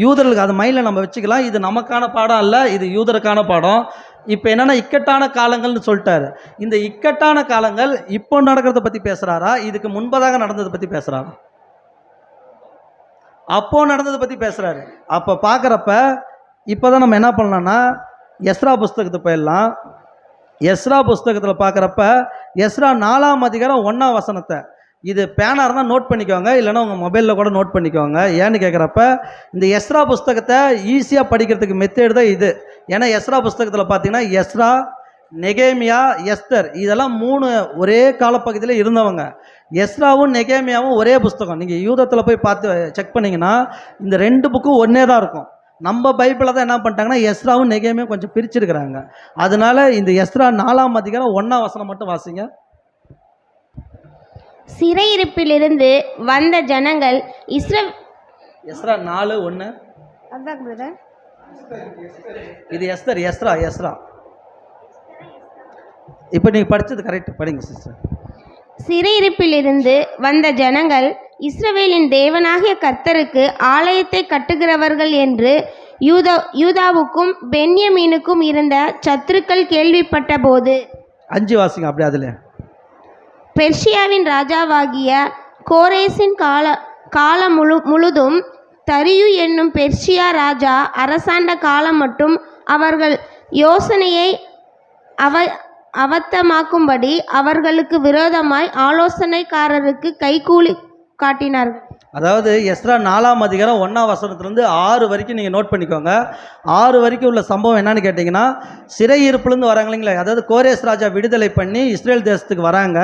யூதர்களுக்கு. அது மைண்டில் நம்ம வச்சுக்கலாம். இது நமக்கான பாடம் அல்ல, இது யூதருக்கான பாடம். இப்போ என்னென்னா இக்கட்டான காலங்கள்னு சொல்லிட்டாரு. இந்த இக்கட்டான காலங்கள் இப்போ நடக்கிறத பற்றி பேசுகிறாரா, இதுக்கு முன்பதாக நடந்ததை பற்றி பேசுகிறாரா? அப்போ நடந்ததை பற்றி பேசுகிறாரு. அப்போ பார்க்குறப்ப இப்போ தான் நம்ம என்ன பண்ணலாம்னா எஸ்ரா புஸ்தகத்தை போயிடலாம். எஸ்ரா புஸ்தகத்தில் பார்க்குறப்ப எஸ்ரா 4ஆம் அதிகாரம் 1ஆம் வசனத்தை, இது பேனாக இருந்தால் நோட் பண்ணிக்கோங்க, இல்லைன்னா உங்கள் மொபைலில் கூட நோட் பண்ணிக்கோங்க. ஏன்னு கேட்குறப்ப இந்த எஸ்ரா புஸ்தகத்தை ஈஸியாக படிக்கிறதுக்கு மெத்தேடு தான் இது. ஏன்னா எஸ்ரா புஸ்தகத்தில் பார்த்தீங்கன்னா எஸ்ரா, நெகேமியா, எஸ்தர் இதெல்லாம் 3 ஒரே காலப்பகுதியில் இருந்தவங்க. எஸ்ராவும் நெகேமியாவும் ஒரே புஸ்தகம். நீங்கள் யூதத்தில் போய் பார்த்து செக் பண்ணிங்கன்னா இந்த 2 புக்கும் ஒன்றே தான் இருக்கும். நம்ம பைபிளில் தான் என்ன பண்ணிட்டாங்கன்னா எஸ்ராவும் நெகேமியாவும் கொஞ்சம் பிரிச்சிருக்கிறாங்க. அதனால இந்த எஸ்ரா 4ஆம் அதிகாரம் 1ஆம் வசனம் மட்டும் வாசிங்க. சிறையிருப்பிலிருந்து வந்த ஜனங்கள் எஸ்ரா 4:1. அதான் பிரதர், இது எஸ்தர். எஸ்ரா. இப்போ நீங்கள் படித்தது கரெக்ட், படிங்க சிஸ்டர். சிறையிருப்பிலிருந்து வந்த ஜனங்கள் இஸ்ரவேலின் தேவனாகிய கர்த்தருக்கு ஆலயத்தை கட்டுகிறவர்கள் என்று யூதாவுக்கும் பென்யமீனுக்கும் இருந்த சத்துருக்கள் கேள்விப்பட்ட போது 5 வாசிங்க அப்படியே. அதில் பெர்ஷியாவின் ராஜாவாகிய கோரேசின் காலம் முழுதும் தரியு என்னும் பெர்ஷியா ராஜா அரசாண்ட காலம் மட்டும் அவர்கள் யோசனையை அவத்தமாக்கும்படி அவர்களுக்கு விரோதமாய் ஆலோசனைக்காரருக்கு கைகூலி காட்டினார்கள். அதாவது எஸ்ரா 4ஆம் அதிகாரம் 1ஆம் வசனத்துலேருந்து 6 வரைக்கும் நீங்கள் நோட் பண்ணிக்கோங்க. 6 வரைக்கும் உள்ள சம்பவம் என்னன்னு கேட்டிங்கன்னா, சிறையிருப்புலேருந்து வராங்க இல்லைங்களா, அதாவது கோரேஸ் ராஜா விடுதலை பண்ணி இஸ்ரேல் தேசத்துக்கு வராங்க.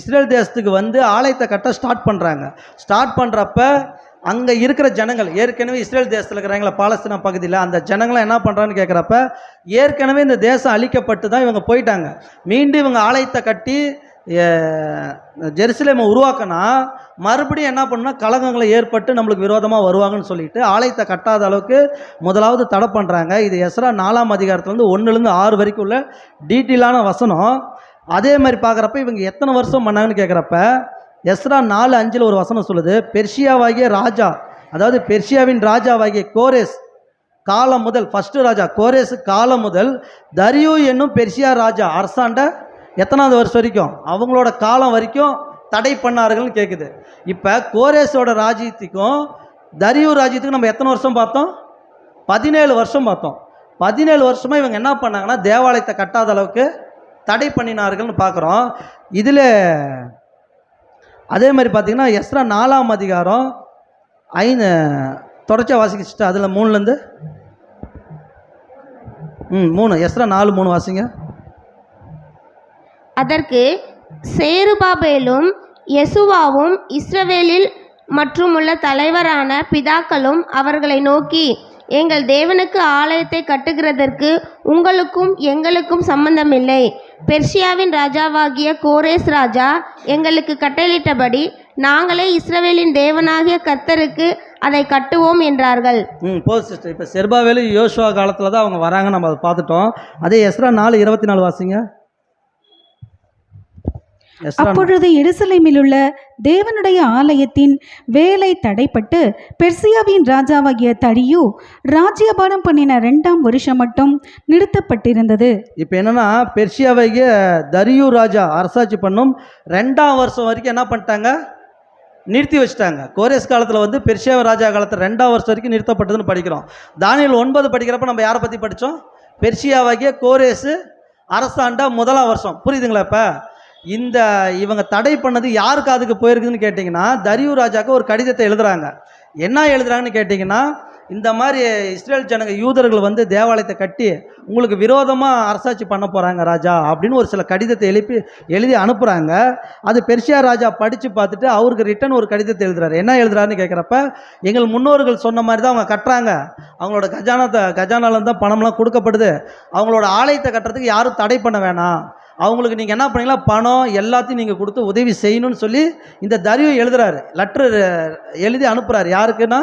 இஸ்ரேல் தேசத்துக்கு வந்து ஆலயத்தை கட்ட ஸ்டார்ட் பண்ணுறாங்க. ஸ்டார்ட் பண்ணுறப்ப அங்கே இருக்கிற ஜனங்கள், ஏற்கனவே இஸ்ரேல் தேசத்தில் இருக்கிறாங்களா பாலஸ்தீனா பகுதியில், அந்த ஜனங்களாம் என்ன பண்ணுறான்னு கேட்குறப்ப ஏற்கனவே இந்த தேசம் அழிக்கப்பட்டு தான் இவங்க போயிட்டாங்க. மீண்டும் இவங்க ஆலயத்தை கட்டி ஜெருசலேமை உருவாக்கினா மறுபடியும் என்ன பண்ணுன்னா கலகங்களை ஏற்பட்டு நம்மளுக்கு விரோதமாக வருவாங்கன்னு சொல்லிட்டு ஆலயத்தை கட்டாத அளவுக்கு முதலாவது தடை பண்ணுறாங்க. இது எஸ்ரா 4ஆம் அதிகாரத்துலேருந்து 1லேருந்து 6 வரைக்கும் உள்ள டீட்டெயிலான வசனம். அதே மாதிரி பார்க்குறப்ப இவங்க எத்தனை வருஷம் பண்ணாங்கன்னு கேட்குறப்ப எஸ்ரா 4:5 ஒரு வசனம் சொல்லுது, பெர்ஷியாவாகிய ராஜா, அதாவது பெர்ஷியாவின் ராஜாவாகிய கோரேஸ் காலம் முதல், ஃபஸ்ட்டு ராஜா கோரேஸ் காலம் முதல் தரியு என்னும் பெர்ஷியா ராஜா அரசாண்ட எத்தனாவது வருஷம் வரைக்கும், அவங்களோட காலம் வரைக்கும் தடை பண்ணார்கள்னு கேட்குது. இப்போ கோரேஸோட ராஜ்யத்துக்கும் தரியு ராஜ்யத்துக்கும் நம்ம எத்தனை வருஷம் பார்த்தோம்? 17 வருஷம் பார்த்தோம். 17 வருஷமாக இவங்க என்ன பண்ணாங்கன்னா தேவாலயத்தை கட்டாத அளவுக்கு தடை பண்ணினார்கள்னு பார்க்குறோம். இதில் அதே மாதிரி பார்த்திங்கன்னா எஸ்ரா 4ஆம் அதிகாரம் 5 தொடர்ச்சியாக வாசிக்கிச்சுட்டு அதில் 3லேருந்து 3 எஸ்ரா 4:3 வாசிங்க. அதற்கு சேருபாபேலும் யெசுவாவும் இஸ்ரவேலில் மற்றும் உள்ள தலைவரான பிதாக்களும் அவர்களை நோக்கி, எங்கள் தேவனுக்கு ஆலயத்தை கட்டுகிறதற்கு உங்களுக்கும் எங்களுக்கும் சம்பந்தமில்லை. பெர்ஷியாவின் ராஜாவாகிய கோரேஸ் ராஜா எங்களுக்கு கட்டளையிட்டபடி நாங்களே இஸ்ரவேலின் தேவனாகிய கர்த்தருக்கு அதை கட்டுவோம் என்றார்கள். போதும் சிஸ்டர். இப்போ செருபாவேலு யோசுவா காலத்தில் தான் அவங்க வராங்க, நம்ம அதை பார்த்துட்டோம். அதே எஸ்ரா 4:24 வாசிங்க. எஸ்ரா அப்பொழுது எருசலேமில் உள்ள தேவனுடைய ஆலயத்தின் வேலை தடைப்பட்டு பெர்சியாவின் ராஜாவாகிய தரியு ராஜ்யபாரம் பண்ணின 2ஆம் வருஷம் மட்டும் நிறுத்தப்பட்டிருந்தது. இப்போ என்னன்னா, பெர்சியாவைய தரியு ராஜா அரசாட்சி பண்ணும் 2ஆம் வருஷம் வரைக்கும் என்ன பண்ணிட்டாங்க, நிறுத்தி வச்சுட்டாங்க. கோரேஸ் காலத்தில் வந்து பெர்சியா ராஜா காலத்தில் 2ஆம் வருஷம் வரைக்கும் நிறுத்தப்பட்டதுன்னு படிக்கிறோம். தானியேல் 9 படிக்கிறப்ப நம்ம யாரை பற்றி படித்தோம்? பெர்சியாவாகிய கோரேஸு அரசாண்டா 1ஆம் வருஷம். புரியுதுங்களா? இப்போ இவங்க தடை பண்ணது யாருக்கு அதுக்கு போயிருக்குதுன்னு கேட்டிங்கன்னா, தரியு ராஜாவுக்கு ஒரு கடிதத்தை எழுதுகிறாங்க. என்ன எழுதுறாங்கன்னு கேட்டிங்கன்னா, இந்த மாதிரி இஸ்ரேல் ஜனங்க யூதர்கள் வந்து தேவாலயத்தை கட்டி உங்களுக்கு விரோதமாக அரசாட்சி பண்ண போகிறாங்க ராஜா அப்படின்னு ஒரு சில கடிதத்தை எழுதி அனுப்புகிறாங்க. அது பெர்சியா ராஜா படித்து பார்த்துட்டு அவருக்கு ரிட்டன் ஒரு கடிதத்தை எழுதுறாரு. என்ன எழுதுறாருன்னு கேட்குறப்ப, எங்கள் முன்னோர்கள் சொன்ன மாதிரி தான் அவங்க கட்டுறாங்க, அவங்களோட கஜானாலேருந்து தான் பணம்லாம் கொடுக்கப்படுது, அவங்களோட ஆலயத்தை கட்டுறதுக்கு யாரும் தடை பண்ண வேணாம், அவங்களுக்கு நீங்கள் என்ன பண்ணீங்களா பணம் எல்லாத்தையும் நீங்கள் கொடுத்து உதவி செய்யணும்னு சொல்லி இந்த தரியு எழுதுறாரு. லெட்ரு எழுதி அனுப்புகிறாரு. யாருக்குன்னா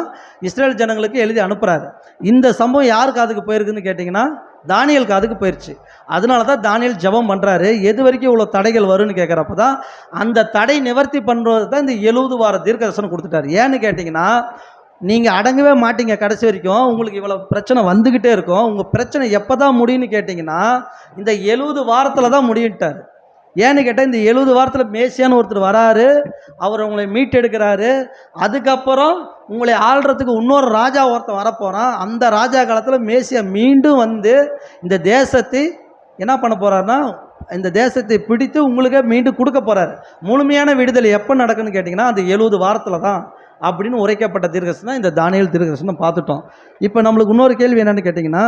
இஸ்ரேல் ஜனங்களுக்கு எழுதி அனுப்புகிறாரு. இந்த சம்பவம் யாருக்கு அதுக்கு போயிருக்குன்னு கேட்டிங்கன்னா, தானியேலுக்கு அதுக்கு போயிடுச்சு. அதனால தான் தானியேல் ஜெபம் பண்ணுறாரு. எது வரைக்கும் இவ்வளோ தடைகள் வரும்னு கேட்குறப்ப தான் அந்த தடை நிவர்த்தி பண்ணுறது தான் இந்த 70 வார தீர்க்க தரிசனம் கொடுத்துட்டாரு. ஏன்னு கேட்டிங்கன்னா, நீங்கள் அடங்கவே மாட்டீங்க கடைசி வரைக்கும், உங்களுக்கு இவ்வளோ பிரச்சனை வந்துக்கிட்டே இருக்கும். உங்கள் பிரச்சனை எப்போ தான் முடியும்னு கேட்டிங்கன்னா, இந்த 70 வாரத்தில் தான் முடியிட்டார். ஏன்னு கேட்டால், இந்த 70 வாரத்தில் மேசியான்னு ஒருத்தர் வராரு, அவர் உங்களை மீட்டெடுக்கிறாரு. அதுக்கப்புறம் உங்களை ஆள்றதுக்கு இன்னொரு ராஜா ஒருத்தன் வரப்போகிறான். அந்த ராஜா காலத்தில் மேசியா மீண்டும் வந்து இந்த தேசத்தை என்ன பண்ண போகிறாருன்னா, இந்த தேசத்தை பிடித்து உங்களுக்கு மீண்டும் கொடுக்க போகிறாரு. முழுமையான விடுதலை எப்போ நடக்குன்னு கேட்டிங்கன்னா, அந்த 70 வாரத்தில் தான் அப்படின்னு உரைக்கப்பட்ட தீர்க்கதரிசனம் இந்த தானியேல் தீர்க்கதரிசனம் பார்த்துட்டோம். இப்போ நம்மளுக்கு இன்னொரு கேள்வி என்னென்னு கேட்டிங்கன்னா,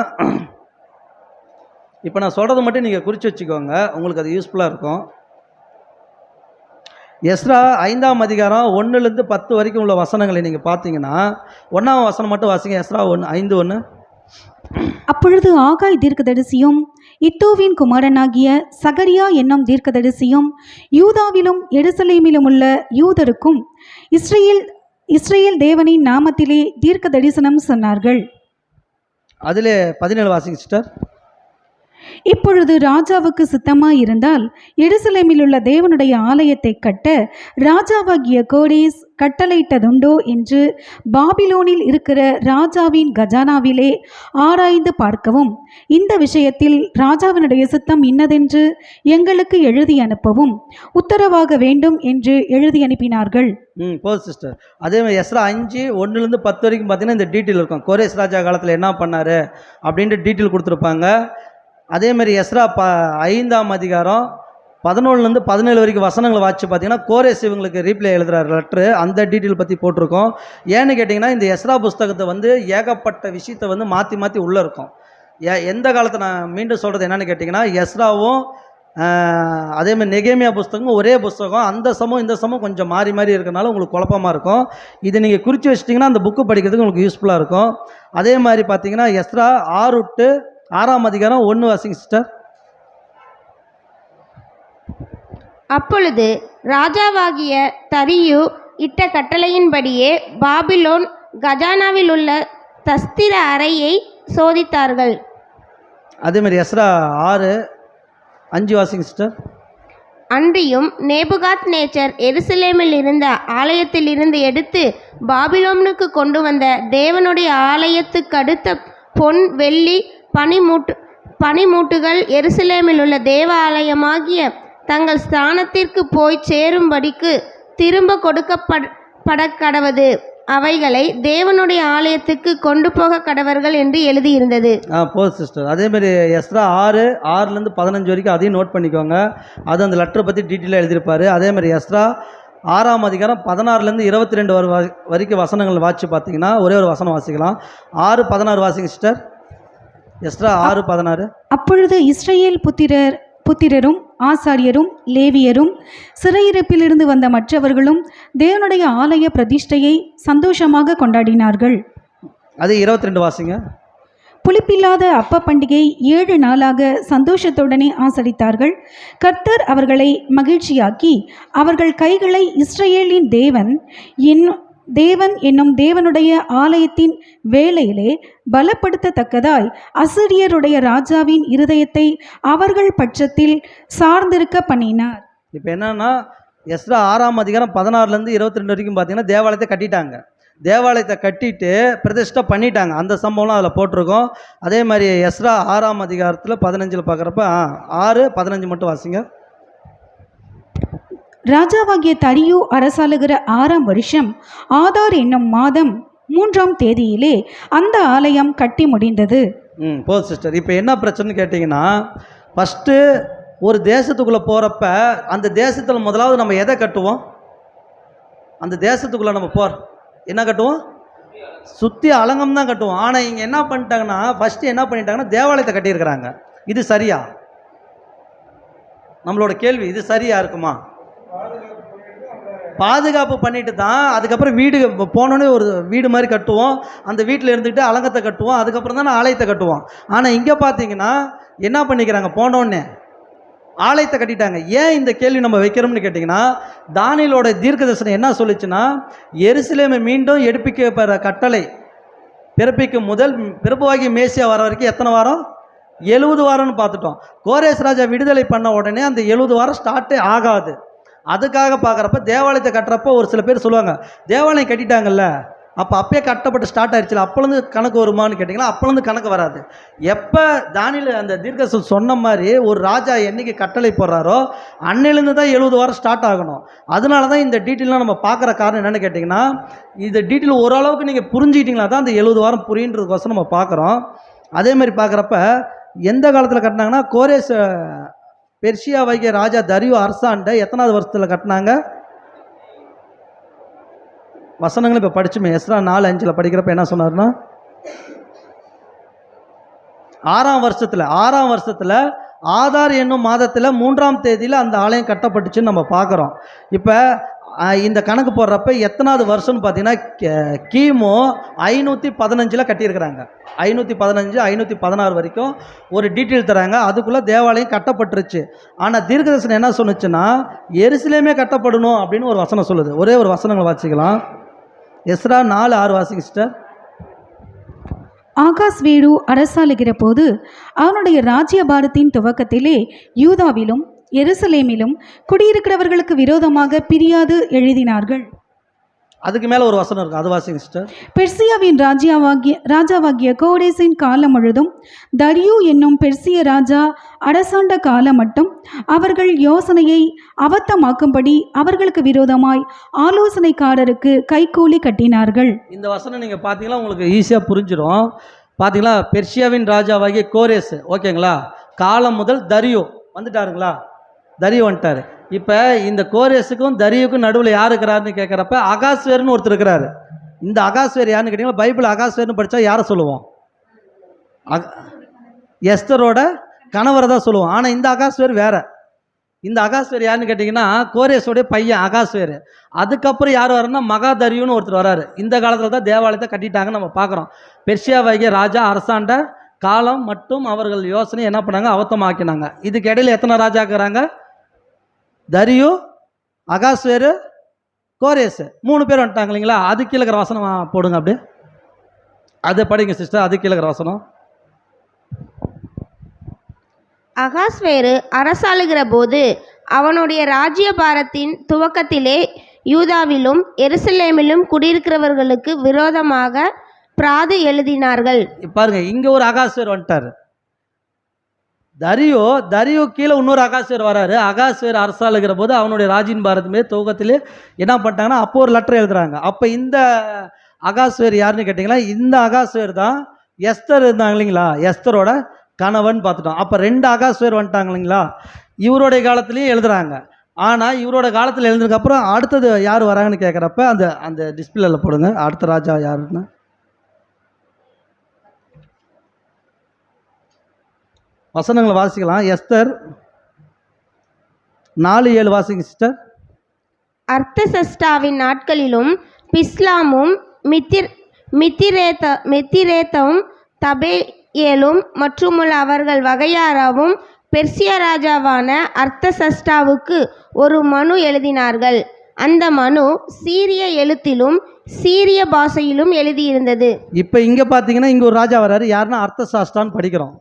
இப்போ நான் சொல்கிறது மட்டும் நீங்கள் குறித்து வச்சுக்கோங்க, உங்களுக்கு அது யூஸ்ஃபுல்லாக இருக்கும். எஸ்ரா 5ஆம் அதிகாரம் 1லேருந்து 10 வரைக்கும் உள்ள வசனங்களை நீங்கள் பார்த்தீங்கன்னா, 1ஆம் வசனம் மட்டும் வாசிங்க. எஸ்ரா 5:1. அப்பொழுது ஆகாய் தீர்க்கதரிசியும் இத்தோவின் குமாரனாகிய சகரியா என்னும் தீர்க்கதரிசியும் யூதாவிலும் எருசலேமிலும் உள்ள யூதருக்கும் இஸ்ரேல் தேவனின் நாமத்திலே தீர்க்க தரிசனம் சொன்னார்கள். அதிலே 17 வாசிங்க சிஸ்டர். இப்பொழுது ராஜாவுக்கு சித்தமாயிருந்தால் எருசலேமில் உள்ள தேவனுடைய ஆலயத்தை கட்ட ராஜாவாகிய கோரேஸ் கட்டளையிட்டதுண்டோ என்று பாபிலோனில் இருக்கிற ராஜாவின் கஜானாவிலே ஆராய்ந்து பார்க்கவும், இந்த விஷயத்தில் ராஜாவினுடைய சித்தம் இன்னதென்று எங்களுக்கு எழுதி அனுப்பவும் உத்தரவாக வேண்டும் என்று எழுதி அனுப்பினார்கள். போதும் சிஸ்டர். அதே மாதிரி எஸ்ரா 5:1லேருந்து 10 வரைக்கும் பார்த்தீங்கன்னா இந்த டீட்டெயில் இருக்கும். கோரேஸ் ராஜா காலத்தில் என்ன பண்ணார் அப்படின்ட்டு டீட்டெயில் கொடுத்துருப்பாங்க. அதேமாதிரி எஸ்ரா 5ஆம் அதிகாரம் 11லேருந்து 17 வரைக்கும் வசனங்களை வாட்சி பார்த்தீங்கன்னா, கோரேஸ் இவங்களுக்கு ரீப்ளை எழுதுகிற லெட்ரு, அந்த டீட்டெயில் பற்றி போட்டிருக்கோம். ஏன்னு கேட்டிங்கன்னா, இந்த எஸ்ரா புஸ்தகத்தை வந்து ஏகப்பட்ட விஷயத்தை வந்து மாற்றி மாற்றி உள்ளே இருக்கும். எந்த காலத்தை நான் மீண்டும் சொல்கிறது என்னென்னு கேட்டிங்கன்னா, எஸ்ராவும் அதேமாதிரி நெகேமியா புஸ்தகம் ஒரே புஸ்தகம், அந்த சமம் இந்த சமம் கொஞ்சம் மாறி மாறி இருக்கிறனால உங்களுக்கு குழப்பமாக இருக்கும். இதை நீங்கள் குறித்து வச்சிட்டிங்கன்னா அந்த புக்கு படிக்கிறதுக்கு உங்களுக்கு யூஸ்ஃபுல்லாக இருக்கும். அதே மாதிரி பார்த்தீங்கன்னா எஸ்ரா 6:6ஆம் அதிகாரம் 1 வாசிங்க சிஸ்டர். அப்பொழுது ராஜாவாகிய தரியு இட்ட கட்டளையின்படியே பாபிலோன் கஜானாவில் உள்ள தஸ்திர அறையை சோதித்தார்கள். அதேமாதிரி எஸ்ரா 6:5 வாசிங்க சிஸ்டர். அன்றியும் நேபுகாத் நேச்சர் எருசலேமில் இருந்த ஆலயத்தில் இருந்து எடுத்து பாபிலோனுக்கு கொண்டு வந்த தேவனுடைய ஆலயத்துக்கு அடுத்த பொன் வெள்ளி பனிமூட்டுகள் எருசலேமில் உள்ள தேவ ஆலயமாகிய தங்கள் ஸ்தானத்திற்கு போய் சேரும்படிக்கு திரும்ப கொடுக்கப்பட கடவது, அவைகளை தேவனுடைய ஆலயத்துக்கு கொண்டு போக கடவர்கள் என்று எழுதியிருந்தது. போதும் சிஸ்டர். அதேமாதிரி எஸ்ரா 6:6லேருந்து 15 வரைக்கும் அதையும் நோட் பண்ணிக்கோங்க. அது அந்த லெட்டரை பற்றி டீட்டெயிலாக எழுதியிருப்பார். அதேமாதிரி எஸ்ரா 6ஆம் அதிகாரம் 16லேருந்து 22 வரைக்கும் வசனங்கள் வாட்சி பார்த்தீங்கன்னா ஒரே ஒரு வசனம் வாசிக்கலாம். 6:16 வாசிங்க சிஸ்டர். எஸ்ரா 6:16. அப்பொழுது இஸ்ரவேல் புத்திரரும் ஆசாரியரும் லேவியரும் சிறையிருப்பிலிருந்து வந்த மற்றவர்களும் தேவனுடைய ஆலய பிரதிஷ்டையை சந்தோஷமாக கொண்டாடினார்கள். அது 22 வாசிங்க. புளிப்பில்லாத அப்ப பண்டிகை 7 நாளாக சந்தோஷத்துடனே ஆசரித்தார்கள். கர்த்தர் அவர்களை மகிழ்ச்சியாக்கி அவர்கள் கைகளை இஸ்ரவேலின் தேவன் என்னும் தேவனுடைய ஆலயத்தின் வேலையிலே பலப்படுத்தத்தக்கதாய் அசீரியருடைய ராஜாவின் இருதயத்தை அவர்கள் பட்சத்தில் சார்ந்திருக்க பண்ணினார். இப்போ என்னன்னா எஸ்ரா 6ஆம் அதிகாரம் 16லேருந்து 22 வரைக்கும் பார்த்தீங்கன்னா தேவாலயத்தை கட்டிட்டாங்க. தேவாலயத்தை கட்டிட்டு பிரதிஷ்டை பண்ணிட்டாங்க. அந்த சம்பவம்லாம் அதில் போட்டிருக்கோம். அதே மாதிரி எஸ்ரா 6ஆம் அதிகாரத்தில் 15 பார்க்குறப்ப 6:15 மட்டும் வாசிங்க. ராஜாவாகிய தரியு அரசாளுகிற 6ஆம் வருஷம் ஆதார் என்னும் மாதம் 3ஆம் தேதியிலே அந்த ஆலயம் கட்டி முடிந்தது. போதும் சிஸ்டர். இப்போ என்ன பிரச்சனைன்னு கேட்டிங்கன்னா, ஃபஸ்ட்டு ஒரு தேசத்துக்குள்ளே போகிறப்ப அந்த தேசத்தில் முதலாவது நம்ம எதை கட்டுவோம்? அந்த தேசத்துக்குள்ளே நம்ம என்ன கட்டுவோம்? சுற்றி அலங்கம் தான் கட்டுவோம். ஆனால் இங்கே என்ன பண்ணிட்டாங்கன்னா, ஃபஸ்ட்டு என்ன பண்ணிட்டாங்கன்னா தேவாலயத்தை கட்டியிருக்கிறாங்க. இது சரியா? நம்மளோட கேள்வி, இது சரியா இருக்குமா? பாதுகாப்பு பண்ணிட்டு தான் அதுக்கப்புறம் வீடு போனோடனே ஒரு வீடு மாதிரி கட்டுவோம். அந்த வீட்டில் இருந்துக்கிட்டு அலங்கத்தை கட்டுவோம். அதுக்கப்புறம் தான் ஆலயத்தை கட்டுவோம். ஆனால் இங்கே பார்த்தீங்கன்னா என்ன பண்ணிக்கிறாங்க? போனோடனே ஆலயத்தை கட்டிட்டாங்க. ஏன் இந்த கேள்வி நம்ம வைக்கிறோம்னு கேட்டிங்கன்னா, தானியேலோட தீர்க்கதரிசனம் என்ன சொல்லிச்சுன்னா, எருசலேமை மீண்டும் எடுப்பிக்கப்படுற கட்டளை பிறப்பிக்கும் முதல் பிறப்புவாகி மேசியா வர வரைக்கும் எத்தனை வாரம்? 70 வாரம்னு பார்த்துட்டோம். கோரேஸ் ராஜா விடுதலை பண்ண உடனே அந்த 70 வாரம் ஸ்டார்ட்டே ஆகாது. அதுக்காக பார்க்குறப்ப தேவாலயத்தை கட்டுறப்போ ஒரு சில பேர் சொல்லுவாங்க, தேவாலயம் கட்டிட்டாங்கல்ல, அப்பயே கட்டப்பட்டு ஸ்டார்ட் ஆயிடுச்சு, அப்போலேருந்து கணக்கு வருமானு கேட்டிங்கன்னா அப்போலேருந்து கணக்கு வராது. எப்போ தானியேல் அந்த தீர்க்கதரிசனம் சொன்ன மாதிரி ஒரு ராஜா என்னைக்கு கட்டளை போடுறாரோ அன்னையிலேருந்து தான் 70 வாரம் ஸ்டார்ட் ஆகணும். அதனால தான் இந்த டீட்டெயிலாம் நம்ம பார்க்குற காரணம் என்னென்னு கேட்டிங்கன்னா, இந்த டீட்டெயில் ஓரளவுக்கு நீங்கள் புரிஞ்சுக்கிட்டிங்களா தான் அந்த 70 வாரம் புரியுன்றதுக்கோசரம் நம்ம பார்க்குறோம். அதே மாதிரி பார்க்குறப்ப எந்த காலத்தில் கட்டினாங்கன்னா, கோரேஸ் பெர்சியா வைக்கிய ராஜா தரியு அரசாண்ட எத்தனாவது வருஷத்தில் கட்டினாங்க? வசனங்களும் இப்போ படிச்சுமே. எஸ்ரா 4:5 படிக்கிறப்ப என்ன சொன்னார்னா, 6ஆம் வருஷத்தில் ஆதார் என்னும் மாதத்தில் 3ஆம் தேதியில் அந்த ஆலயம் கட்டப்பட்டுச்சுன்னு நம்ம பார்க்குறோம். இப்போ இந்த கணக்கு போடுறப்ப எத்தனாவது வருஷம்னு பார்த்தீங்கன்னா, கிமு 515 கட்டியிருக்கிறாங்க. 515 516 வரைக்கும் ஒரு டீட்டெயில் தராங்க. அதுக்குள்ளே தேவாலயம் கட்டப்பட்டுருச்சு. ஆனால் தீர்க்கதரிசனம் என்ன சொன்னுச்சுன்னா, எருசலேமே கட்டப்படணும் அப்படின்னு ஒரு வசனம் சொல்லுது. ஒரே ஒரு வசனங்களை வாசிக்கலாம். எஸ்ரா 4:6 வாசிங்க சிஸ்டர். ஆகாஸ்வேரு அரசாளுகிற போது அவனுடைய ராஜ்யபாரத்தின் துவக்கத்திலே யூதாவிலும் எருசலேமிலும் குடியிருக்கிறவர்களுக்கு விரோதமாக பிரியாது எழுதினார்கள். அதுக்கு மேலே ஒரு வசனம் இருக்குது, அது வாசிங்க சிஸ்டர். பெர்சியாவின் ராஜாவாகிய கோரேசின் காலம் முழுதும் தரியு என்னும் பெர்சிய ராஜா அரசாண்ட காலம் மட்டும் அவர்கள் யோசனையை அவத்தமாக்கும்படி அவர்களுக்கு விரோதமாய் ஆலோசனைக்காரருக்கு கைக்கூலி கட்டினார்கள். இந்த வசனம் நீங்கள் பார்த்தீங்களா உங்களுக்கு ஈஸியாக புரிஞ்சிடும். பார்த்தீங்களா, பெர்சியாவின் ராஜாவாகிய கோரேஸ், ஓகேங்களா, காலம் முதல் தரியு வந்துட்டாருங்களா, தரியு வந்துட்டார். இப்போ இந்த கோரேஸுக்கும் தரியுக்கும் நடுவில் யார் இருக்கிறாருன்னு கேட்குறப்ப அகாஸ்வேர்னு ஒருத்தர் இருக்கிறாரு. இந்த அகாஸ்வேர் யாருன்னு கேட்டிங்கன்னா, பைபிள் அகாஸ்வேர்னு படித்தா யாரை சொல்லுவோம்? எஸ்தரோட கணவரை தான் சொல்லுவோம். ஆனால் இந்த அகாஸ்வேர் வேற. இந்த அகாஸ்வேர் யாருன்னு கேட்டிங்கன்னா, கோரேஸோடைய பையன் அகாஸ்வேர். அதுக்கப்புறம் யார் வர்றன்னா மகாதரியுன்னு ஒருத்தர் வராரு. இந்த காலத்தில் தான் தேவாலயத்தை கட்டிட்டாங்கன்னு நம்ம பார்க்குறோம். பெர்சியாவாகிய ராஜா அரசாண்ட காலம் மட்டும் அவர்கள் யோசனை என்ன பண்ணாங்க? அவத்தமாக்கினாங்க. இதுக்கு இடையில எத்தனை ராஜா இருக்கிறாங்க? தரியு, அகாஸ்வேரு, கோரேஸ், 3 பேர் வந்துட்டாங்க இல்லைங்களா? அது கீழே இருக்கிற வசனம் போடுங்க அப்படியே. அதை படிங்க சிஸ்டர். அது கீழே இருக்கிற வசனம். அகாஸ்வேரு அரசாளுகிற போது அவனுடைய ராஜ்யபாரத்தின் துவக்கத்திலே யூதாவிலும் எருசலேமிலும் குடியிருக்கிறவர்களுக்கு விரோதமாக பிராது எழுதினார்கள். பாருங்க, இங்க ஒரு அகாஸ்வேர் வந்துட்டாரு. தரியு கீழே இன்னொரு அகாஸ்வேர் வராரு. அகாஸ்வேர் அரசாளுகிற போது அவனுடைய ராஜின் பாரதமே துவக்கத்திலே என்ன பண்ணிட்டாங்கன்னா, அப்போ ஒரு லெட்டர் எழுதுறாங்க. அப்போ இந்த அகாஸ்வேர் யாருன்னு கேட்டிங்களா, இந்த அகாஸ்வேர் தான் எஸ்தர் இருந்தாங்க இல்லைங்களா, எஸ்தரோட கணவன் பார்த்துட்டோம். அப்போ 2 அகாஸ்வேர் வந்துட்டாங்க இல்லைங்களா. இவருடைய காலத்துலேயும் எழுதுறாங்க. ஆனால் இவரோட காலத்தில் எழுதுனதுக்கப்புறம் அடுத்தது யார் வராங்கன்னு கேட்குறப்ப அந்த டிஸ்பிளேல போடுங்க அடுத்த ராஜா யாருன்னு. வசனங்களை வாசிக்கலாம். எஸ்தர் 4:7 வாசிங்க சிஸ்டர். அர்த்தசஷ்டாவின் நாட்களிலும் பிஸ்லாமும் மித்திரேத்தும் தபேயேலும் மற்றுமுள்ள அவர்கள் வகையாராவும் பெர்சிய ராஜாவான அர்த்தசஷ்டாவுக்கு ஒரு மனு எழுதினார்கள். அந்த மனு சீரிய எழுத்திலும் சீரிய பாஷையிலும் எழுதியிருந்தது. இப்போ இங்கே பார்த்தீங்கன்னா இங்கே ஒரு ராஜா வர்றாரு. யாருன்னா அர்த்தசாஸ்டான்னு படிக்கிறோம்.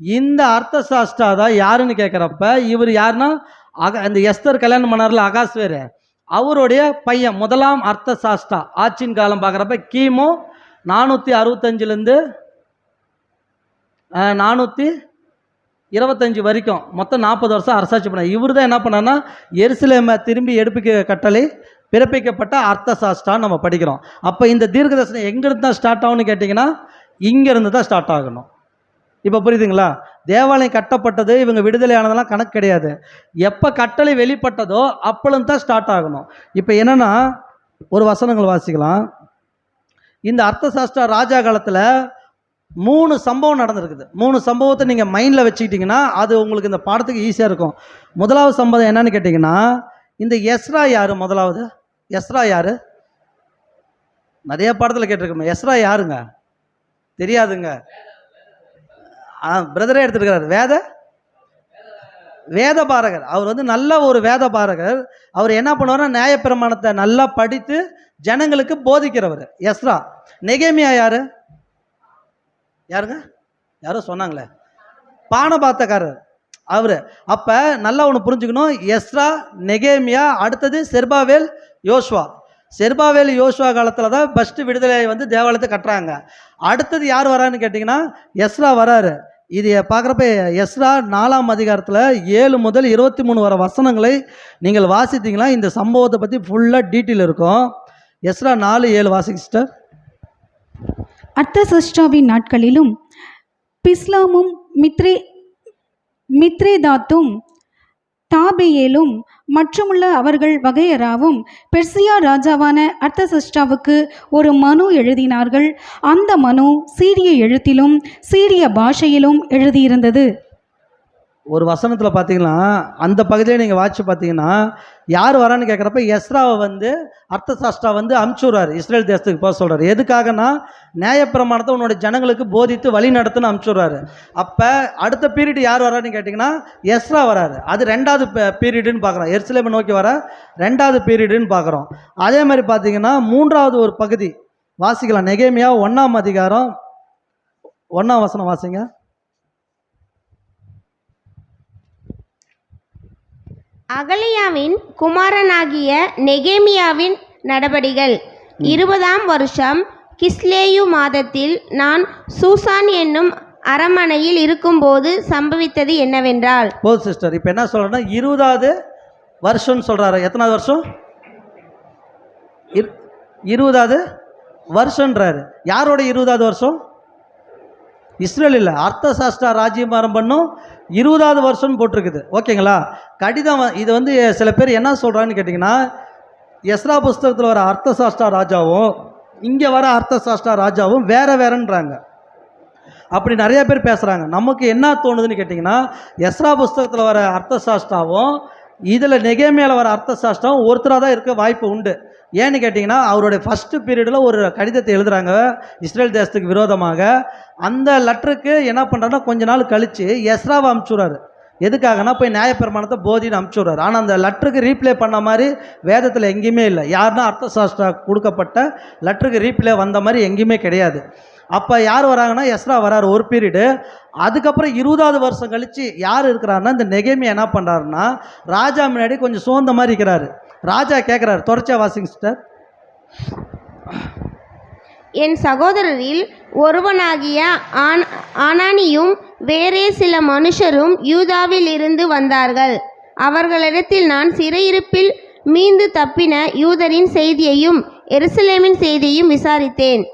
இந்த அர்த்தசாஸ்டா தான் யாருன்னு கேட்குறப்ப இவர் யாருன்னா அந்த எஸ்தர் கல்யாணம் பண்ணார்ல அகாஸ்வேரு, அவருடைய பையன் முதலாம் அர்த்தசாஷ்டா ஆட்சியின் காலம் பார்க்குறப்ப கிமு 465 425 வரைக்கும் மொத்தம் 40 வருஷம் அரசாட்சி பண்ணார். இவர் தான் என்ன பண்ணார்னா எருசலேமை திரும்பி எடுப்பிக்க கட்டளை பிறப்பிக்கப்பட்ட அர்த்தசாஷ்டான்னு நம்ம படிக்கிறோம். அப்போ இந்த தீர்க்க தரிசனம் எங்கேருந்து தான் ஸ்டார்ட் ஆகும்னு கேட்டிங்கன்னா இங்கேருந்து தான் ஸ்டார்ட் ஆகணும். இப்போ புரியுதுங்களா? தேவாலயம் கட்டப்பட்டது, இவங்க விடுதலை ஆனதெல்லாம் கணக்கு கிடையாது. எப்போ கட்டளை வெளிப்பட்டதோ அப்பொழுது தான் ஸ்டார்ட் ஆகணும். இப்போ என்னென்னா ஒரு வசனங்கள் வாசிக்கலாம். இந்த அர்த்தசாஷ்டா ராஜா காலத்தில் 3 சம்பவம் நடந்திருக்குது. 3 சம்பவத்தை நீங்கள் மைண்டில் வச்சுக்கிட்டிங்கன்னா அது உங்களுக்கு இந்த பாடத்துக்கு ஈஸியாக இருக்கும். முதலாவது சம்பவம் என்னன்னு கேட்டிங்கன்னா, இந்த எஸ்ரா யார்? முதலாவது எஸ்ரா யார்? நிறைய பாடத்தில் கேட்டிருக்கோம். எஸ்ரா யாருங்க? தெரியாதுங்க. பிரதரே எடுத்துருக்கிறார். வேத பாரகர். அவர் வந்து நல்ல ஒரு வேத பாரகர். அவர் என்ன பண்ணுவார்னா நியாயப்பிரமாணத்தை நல்லா படித்து ஜனங்களுக்கு போதிக்கிறவர் எஸ்ரா. நெகேமியா யாரு? யாருங்க? யாரோ சொன்னாங்களே, பானபாத்தக்காரர் அவரு. அப்ப நல்லா ஒன்று புரிஞ்சுக்கணும். எஸ்ரா, நெகேமியா, அடுத்தது செர்பாவேல், யோசுவா. செர்பாவேல் யோசுவா காலத்தில் தான் ஃபஸ்ட்டு விடுதலை வந்து தேவாலயத்தை கட்டுறாங்க. அடுத்தது யார் வரான்னு கேட்டிங்கன்னா எஸ்ரா வராரு. இது பார்க்குறப்ப எஸ்ரா 4ஆம் அதிகாரத்தில் 7 முதல் 23 வர வசனங்களை நீங்கள் வாசித்தீங்கன்னா இந்த சம்பவத்தை பற்றி ஃபுல்லாக டீட்டெயில் இருக்கும். எஸ்ரா 4:7 வாசிங்க சிஸ்டர். அர்த்தசஷ்டாவின் நாட்களிலும் பிஸ்லாமும் மித்ரேதாத்தும் தாபேயேலும் மற்றுமுள்ள அவர்கள் வகையராவும் பெர்சியா ராஜாவான அர்த்தசஷ்டாவுக்கு ஒரு மனு எழுதினார்கள். அந்த மனு சீரிய எழுத்திலும் சீரிய பாஷையிலும் எழுதியிருந்தது. ஒரு வசனத்தில் பார்த்தீங்கன்னா அந்த பகுதியை நீங்கள் வாட்சி பார்த்தீங்கன்னா யார் வரான்னு கேட்குறப்ப எஸ்ராவை வந்து அர்த்தசாஷ்டா வந்து அமுச்சுடுறாரு, இஸ்ரேல் தேசத்துக்கு போக சொல்கிறார். எதுக்காகனா நியாயப்பிரமாணத்தை உன்னோட ஜனங்களுக்கு போதித்து வழி நடத்துன்னு அமுச்சுடுறாரு. அப்போ அடுத்த பீரியட் யார் வரான்னு கேட்டிங்கன்னா எஸ்ரா வராரு. அது 2வது பீரியடுன்னு பார்க்குறோம். எருசலேமை நோக்கி வர 2வது பீரியடுன்னு பார்க்குறோம். அதே மாதிரி பார்த்தீங்கன்னா 3வது ஒரு பகுதி வாசிக்கலாம். நெகேமியா 1ஆம் அதிகாரம் 1ஆம் வசனம் வாசிங்க. அகலியாவின் குமாரனாகிய நெகேமியாவின் நடபடிகள் 20ஆம் வருஷம் கிஸ்லேயு மாதத்தில் நான் சூசான் என்னும் அரமனையில் இருக்கும்போது சம்பவித்தது என்னவென்றால். போது சிஸ்டர், இப்போ என்ன சொல்கிறேன்னா 20வது வருஷம்னு சொல்கிறாரு. எத்தனாவது வருஷம்? 20வது வருஷன்றாரு. யாரோட 20வது வருஷம்? இஸ்ரேல் இல்லை, அர்த்தசாஷ்டா ராஜ்யபாரம் பண்ணும் 20வது வருஷம்னு போட்டிருக்குது. ஓகேங்களா? கடிதம் இது வந்து சில பேர் என்ன சொல்கிறான்னு கேட்டிங்கன்னா எஸ்ரா புஸ்தகத்தில் வர அர்த்தசாஷ்டா ராஜாவும் இங்கே வர அர்த்தசாஷ்டா ராஜாவும் வேறன்றாங்க. அப்படி நிறைய பேர் பேசுகிறாங்க. நமக்கு என்ன தோணுதுன்னு கேட்டிங்கன்னா எஸ்ரா புஸ்தகத்தில் வர அர்த்தசாஷ்டாவும் இதில் நெகேமியாவில் வர அர்த்தசாஷ்டாவும் ஒருத்தராக தான் இருக்க வாய்ப்பு உண்டு. ஏன்னு கேட்டிங்கன்னா அவருடைய ஃபஸ்ட்டு பீரியடில் ஒரு கடிதத்தை எழுதுகிறாங்க இஸ்ரேல் தேசத்துக்கு விரோதமாக. அந்த லெட்டருக்கு என்ன பண்ணுறாருன்னா கொஞ்ச நாள் கழித்து எஸ்ராவை அமுச்சுடுறாரு. எதுக்காகனா போய் நியாயப்பிரமாணத்தை போதின்னு அமுச்சுடுறாரு. ஆனால் அந்த லெட்டருக்கு ரீப்ளே பண்ண மாதிரி வேதத்தில் எங்கேயுமே இல்லை. யாருன்னா அர்த்தசாஷ்டா கொடுக்கப்பட்ட லெட்டருக்கு ரீப்ளே வந்த மாதிரி எங்கேயுமே கிடையாது. அப்போ யார் வராங்கன்னா எஸ்ரா வராரு ஒரு பீரியடு. அதுக்கப்புறம் 20வது வருஷம் கழித்து யார் இருக்கிறாருன்னா இந்த நெகேமியா என்ன பண்ணுறாருன்னா ராஜா முன்னாடி கொஞ்சம் சோர்ந்த மாதிரி இருக்கிறாரு. ராஜா கேட்குறாரு, தொடர்ச்சியாக வாசிங்க சிஸ்டர். என் சகோதரரில் ஒருவனாகிய ஆனானியும் வேறே சில மனுஷரும் யூதாவில் இருந்து வந்தார்கள். அவர்களிடத்தில் நான் சிறையிருப்பில் மீண்டு தப்பின யூதரின் செய்தியையும் எருசலேமின் செய்தியையும் விசாரித்தேன்.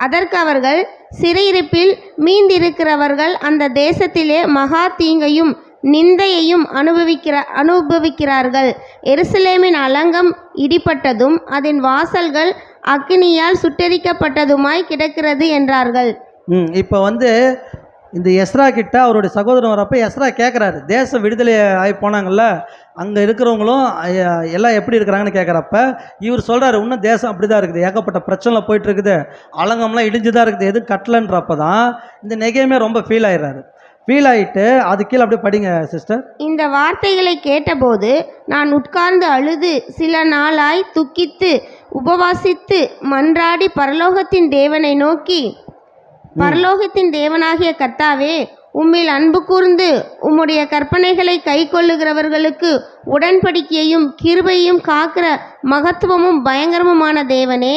அதற்கு அவர்கள், சிறையிருப்பில் மீண்டிருக்கிறவர்கள் அந்த தேசத்திலே மகா தீங்கையும் நிந்தையையும் அனுபவிக்கிறார்கள். எருசலேமின் அலங்கம் இடிப்பட்டதும் அதன் வாசல்கள் அக்னியால் சுட்டெரிக்கப்பட்டதுமாய் கிடக்கிறது என்றார்கள். இப்போ வந்து இந்த எஸ்ரா கிட்ட அவருடைய சகோதரன் வரப்போ எஸ்ரா கேட்குறாரு, தேசம் விடுதலை ஆகி போனாங்கள்ல அங்கே இருக்கிறவங்களும் எல்லாம் எப்படி இருக்கிறாங்கன்னு கேட்குறப்ப இவர் சொல்கிறாரு, இன்னும் தேசம் அப்படி தான் இருக்குது, ஏகப்பட்ட பிரச்சனையில் போயிட்டுருக்குது, அலங்கம்லாம் இடிஞ்சு தான் இருக்குது, எதுவும் கட்டலன்றப்ப தான் இந்த நெகேமியா ரொம்ப ஃபீல் ஆயிடுறாரு. ஃபீல் ஆகிட்டு அது கீழே அப்படியே படிங்க சிஸ்டர். இந்த வார்த்தைகளை கேட்டபோது நான் உட்கார்ந்து அழுது சில நாளாய் துக்கித்து உபவாசித்து மன்றாடி பரலோகத்தின் தேவனை நோக்கி, பரலோகத்தின் தேவனாகிய கர்த்தாவே, உம்மில் அன்பு கூர்ந்து உம்முடைய கற்பனைகளை கைக்கொள்ளுகிறவர்களுக்கு உடன்படிக்கையையும் கிருபையும் காக்கிற மகத்துவமும் பயங்கரமுமான தேவனே.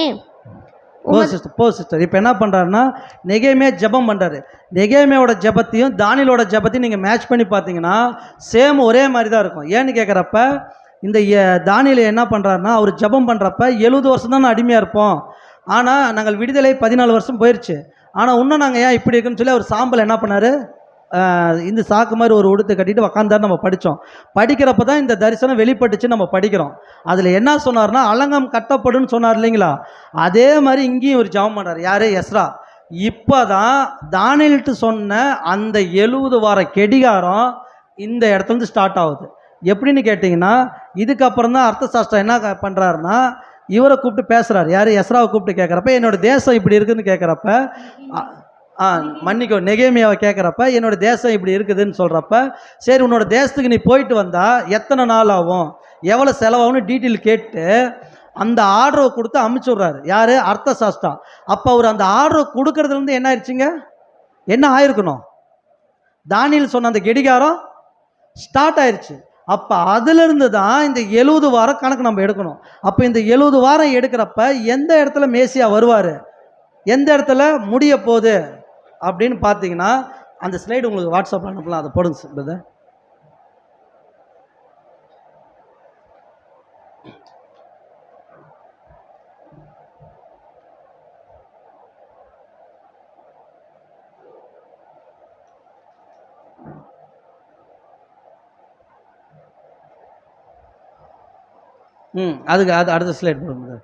சிஸ்டர் இப்போ என்ன பண்ணுறாருன்னா நெகேமியா ஜெபம் பண்ணுறாரு. நெகேமியாவோட ஜெபத்தையும் தானியலோட ஜெபத்தையும் நீங்கள் மேட்ச் பண்ணி பார்த்தீங்கன்னா சேம் ஒரே மாதிரி தான் இருக்கும். ஏன்னு கேட்குறப்ப இந்த தானியல் என்ன பண்ணுறாருன்னா அவர் ஜெபம் பண்ணுறப்ப 70 வருஷம் தான் அடிமையாக இருப்போம், ஆனால் நாங்கள் விடுதலை 14 வருஷம் போயிடுச்சு, ஆனால் இன்னும் நாங்கள் ஏன் இப்படி இருக்குன்னு சொல்லி அவர் சாம்பல் என்ன பண்ணார், இந்த சாக்கு மாதிரி ஒரு உடுத்து கட்டிட்டு உக்காந்தாரு. நம்ம படித்தோம். படிக்கிறப்ப தான் இந்த தரிசனம் வெளிப்பட்டுச்சு நம்ம படிக்கிறோம். அதில் என்ன சொன்னார்னா அலங்கம் கட்டப்படுன்னு சொன்னார் இல்லைங்களா, அதே மாதிரி இங்கேயும் ஒரு ஜெபம் பண்ணுறார். யார்? எஸ்ரா. இப்போ தான் தானியல்ட்டு சொன்ன அந்த 70 வார கெடிகாரம் இந்த இடத்துலேருந்து ஸ்டார்ட் ஆகுது. எப்படின்னு கேட்டிங்கன்னா இதுக்கப்புறம் தான் அர்த்த சாஸ்திரம் என்ன பண்ணுறாருன்னா இவரை கூப்பிட்டு பேசுகிறார். யார்? எஸ்ராவை கூப்பிட்டு கேட்குறப்ப என்னோடய தேசம் இப்படி இருக்குதுன்னு கேட்குறப்ப, மன்னிக்கோ நெகேமியாவை கேட்குறப்ப என்னோடய தேசம் இப்படி இருக்குதுன்னு சொல்கிறப்ப, சரி உன்னோட தேசத்துக்கு நீ போயிட்டு வந்தால் எத்தனை நாள் ஆகும், எவ்வளோ செலவாகும்னு டீட்டெயில் கேட்டு அந்த ஆர்டரை கொடுத்து அமுச்சு விட்றாரு. யார்? அர்த்த சாஸ்திரா. அப்போ அவர் அந்த ஆர்டரை கொடுக்கறதுலேருந்து என்ன ஆயிடுச்சுங்க, என்ன ஆயிருக்கணும், தானியல் சொன்ன அந்த கெடிகாரம் ஸ்டார்ட் ஆயிடுச்சு. அப்போ அதிலிருந்து தான் இந்த 70 வாரம் கணக்கு நம்ம எடுக்கணும். அப்போ இந்த 70 வாரம் எடுக்கிறப்ப எந்த இடத்துல மேசியா வருவார், எந்த இடத்துல முடிய போகுது அப்படின்னு பார்த்தீங்கன்னா அந்த ஸ்லைடு உங்களுக்கு வாட்ஸ்அப்பில் அனுப்பலாம், அதை போடுங்க சார் பிரதர். அதுக்கு அடுத்த ஸ்லைட் போடுங்க சார்.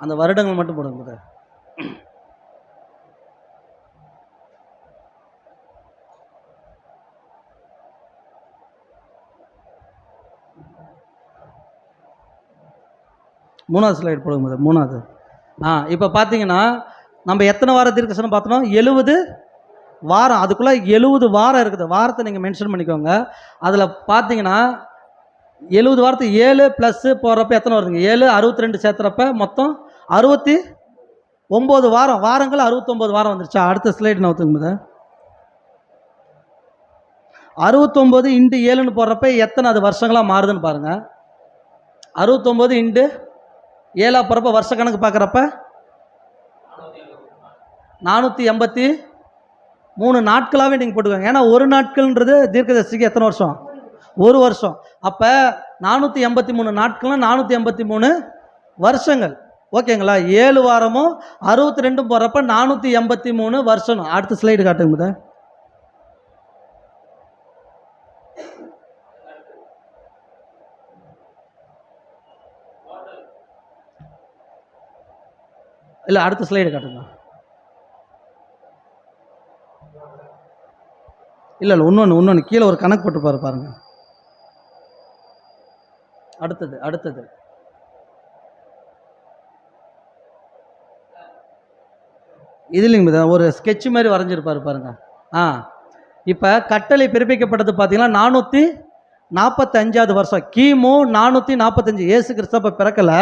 அந்த வருடங்கள் மட்டும் போடுங்க சார். மூணாவது ஸ்லைட் போடுங்க சார். மூணாவது. இப்போ பார்த்தீங்கன்னா நம்ம எத்தனை வாரம் தீர்க்கதரிசனம் பார்த்தோம்? 70 வாரம். அதுக்குள்ளே 70 வாரம் இருக்குது. வாரத்தை நீங்கள் மென்ஷன் பண்ணிக்கோங்க. அதில் பார்த்தீங்கன்னா 70 வாரத்துக்கு 7 ப்ளஸ் போகிறப்ப எத்தனை வருதுங்க? 7 62 சேர்த்துறப்ப மொத்தம் 69 வாரம். வாரங்கள் 69 வாரம் வந்துருச்சா? அடுத்த ஸ்லைடு நான் ஒத்துக்கும்போது 69 இன்ட்டு 7ன்னு போடுறப்ப எத்தனை அது வருஷங்களாக மாறுதுன்னு பாருங்கள். 69 இன்ட்டு 7 போகிறப்ப வருஷ கணக்கு பார்க்குறப்ப 483 நாட்களாகவே நீங்கள் போட்டுக்கோங்க. ஏன்னா ஒரு நாட்கள்ன்றது தீர்க்கதரிசிக்கு எத்தனை வருஷம்? ஒரு வருஷம். அப்போ 483 நாட்கள்னா 483 வருஷங்கள். ஓகேங்களா? 7 வாரமும் 62 போகிறப்ப 483 வருஷம். அடுத்த ஸ்லைடு காட்டுங்க. இல்லை அடுத்த ஸ்லைடு காட்டுங்க. இல்லை இன்னொன்று கீழே ஒரு கணக்கு போட்டு பாருங்க. அடுத்தது இது இல்லைங்க, ஒரு ஸ்கெட்ச் மாதிரி வரைஞ்சிருப்பாரு பாருங்க. இப்போ கட்டளை பிறப்பிக்கப்பட்டது பார்த்தீங்கன்னா 445வது வருஷம், கிமு 445. இயேசு கிறிஸ்தவ பிறக்கலை,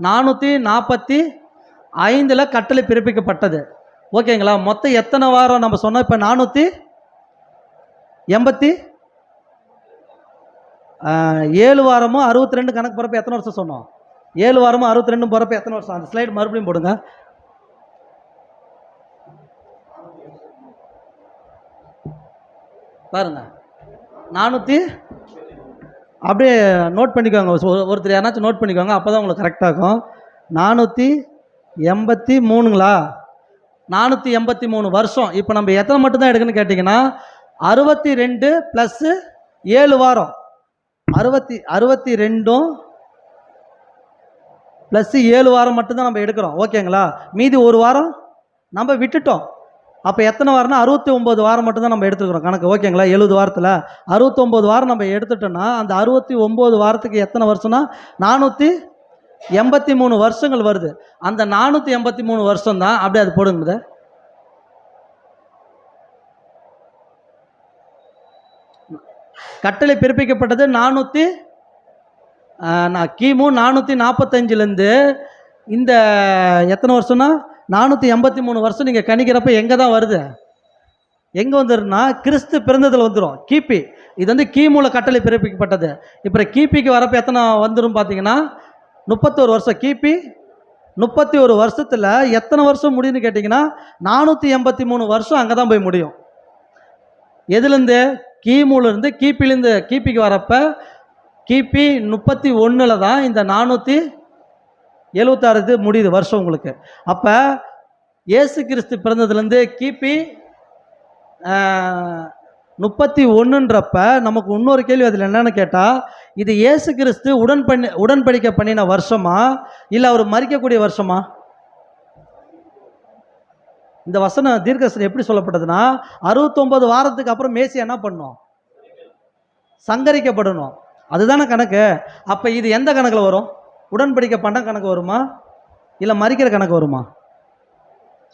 445 கட்டளை பிறப்பிக்கப்பட்டது. ஓகேங்களா? மொத்தம் எத்தனை வாரம் நம்ம சொன்னோம்? இப்போ 487 வாரமும் 62 கணக்கு போகிறப்ப எத்தனை வருஷம் சொன்னோம்? 7 வாரமும் 62 போகிறப்ப எத்தனை வருஷம்? அந்த ஸ்லைடு மறுபடியும் போடுங்க. பாருங்க 400 அப்படியே நோட் பண்ணிக்கோங்க. ஒருத்தர் யாராச்சும் நோட் பண்ணிக்கோங்க, அப்போ தான் உங்களுக்கு கரெக்டாக இருக்கும். 483ங்களா? 483 வருஷம். இப்போ நம்ம எத்தனை மட்டும்தான் எடுக்கணும்னு கேட்டிங்கன்னா 62 + 7 வாரம். 62 + 7 வாரம் மட்டும்தான் நம்ம எடுக்கிறோம். ஓகேங்களா? மீதி ஒரு வாரம் நம்ம விட்டுட்டோம். அப்போ எத்தனை வாரம்னா 69 வாரம் மட்டும்தான் நம்ம எடுத்துக்கிறோம் கணக்கு. ஓகேங்களா? 70 வாரத்தில் 69 வாரம் நம்ம எடுத்துட்டோம்னா அந்த 69 வாரத்துக்கு எத்தனை வருஷம்னா 483 வருஷங்கள் வருது. அந்த 483 வருஷம் தான். அப்படியே அது போடுங்க. கட்டளை பிறப்பிக்கப்பட்டது கிமு 445லேருந்து இந்த எத்தனை வருஷம்னா 483 வருஷம் நீங்கள் கணிக்கிறப்ப எங்கே தான் வருது? எங்கே வந்துடும்னா கிறிஸ்து பிறந்ததில் வந்துடும். கிபி இது வந்து கிமுல கட்டளை பிறப்பிக்கப்பட்டது. இப்போ கிபிக்கு வரப்போ எத்தனை வந்துடும் பார்த்தீங்கன்னா 31 வருஷம். கிபி 31 வருஷத்தில் எத்தனை வருஷம் முடியும்னு கேட்டிங்கன்னா 483 வருஷம் அங்கே தான் போய் முடியும். எதுலேருந்து? கிமுலேருந்து கிபிலேருந்து கிபிக்கு வரப்போ கிபி 31 தான் இந்த 476 முடியுது வருஷம் உங்களுக்கு. அப்போ இயேசு கிறிஸ்து பிறந்ததுலேருந்து கிபி 31ன்றப்ப நமக்கு இன்னொரு கேள்வி அதில் என்னன்னு கேட்டால், இது இயேசு கிறிஸ்து உடன்படிக்கை பண்ணின வருஷமா இல்லை அவர் மரிக்கக்கூடிய வருஷமா? இந்த வசனம் தீர்க்கதரிசனம் எப்படி சொல்லப்பட்டதுன்னா 69 வாரத்துக்கு அப்புறம் மேசி என்ன பண்ணும்? சங்கரிக்கப்படணும். அதுதானே கணக்கு. அப்போ இது எந்த கணக்கில் வரும்? உடன்படிக்கை பண்ண கணக்கு வருமா இல்லை மரிக்கிற கணக்கு வருமா?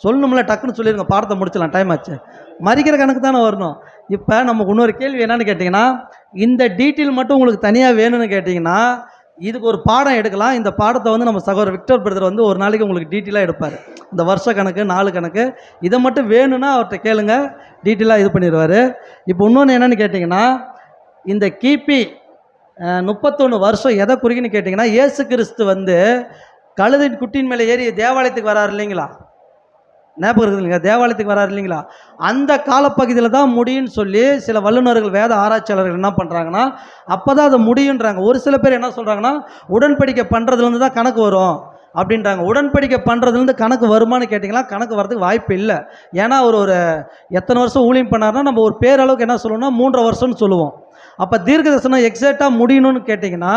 சொல்லணும்ல, டக்குன்னு சொல்லிடுங்க, பாடத்தை முடிச்சலாம், டைம் ஆச்சு. மரிக்கிற கணக்கு தானே வரணும். இப்போ நமக்கு இன்னொரு கேள்வி என்னன்னு கேட்டிங்கன்னா, இந்த டீட்டெயில் மட்டும் உங்களுக்கு தனியாக வேணும்னு கேட்டிங்கன்னா இதுக்கு ஒரு பாடம் எடுக்கலாம். இந்த பாடத்தை வந்து நம்ம சகோதரர் விக்டர் பிரதர் வந்து ஒரு நாளைக்கு உங்களுக்கு டீட்டெயிலாக எடுப்பார். இந்த வருஷ கணக்கு, நாலு கணக்கு, இதை மட்டும் வேணும்னா அவர்கிட்ட கேளுங்க, டீட்டெயிலாக இது பண்ணிடுவார். இப்போ இன்னொன்று என்னென்னு கேட்டிங்கன்னா, இந்த கிபி 31 வருஷம் எதை குறிக்குன்னு கேட்டிங்கன்னா, இயேசு கிறிஸ்து வந்து கழுதின் குட்டின் மேலே ஏறி தேவாலயத்துக்கு வராரு இல்லைங்களா? ஞாபகம் இருக்குது இல்லைங்களா? தேவாலயத்துக்கு வராரு இல்லைங்களா? அந்த காலப்பகுதியில் தான் முடியும்னு சொல்லி சில வல்லுநர்கள், வேத ஆராய்ச்சியாளர்கள் என்ன பண்ணுறாங்கன்னா, அப்போ தான் அதை முடியுன்றாங்க. ஒரு சில பேர் என்ன சொல்கிறாங்கன்னா, உடன்படிக்கை பண்ணுறதுலேருந்து தான் கணக்கு வரும் அப்படின்றாங்க. உடன்படிக்கை பண்ணுறதுலேருந்து கணக்கு வருமானு கேட்டிங்கன்னா கணக்கு வரதுக்கு வாய்ப்பு இல்லை. ஏன்னா அவர் ஒரு எத்தனை வருஷம் ஊழியம் பண்ணார்னா நம்ம ஒரு பேரளவுக்கு என்ன சொல்லுவோம்னா 3.5 வருஷம்னு சொல்லுவோம். அப்போ தீர்க்கதரிசனம் எக்ஸாக்டாக முடியணும்னு கேட்டிங்கன்னா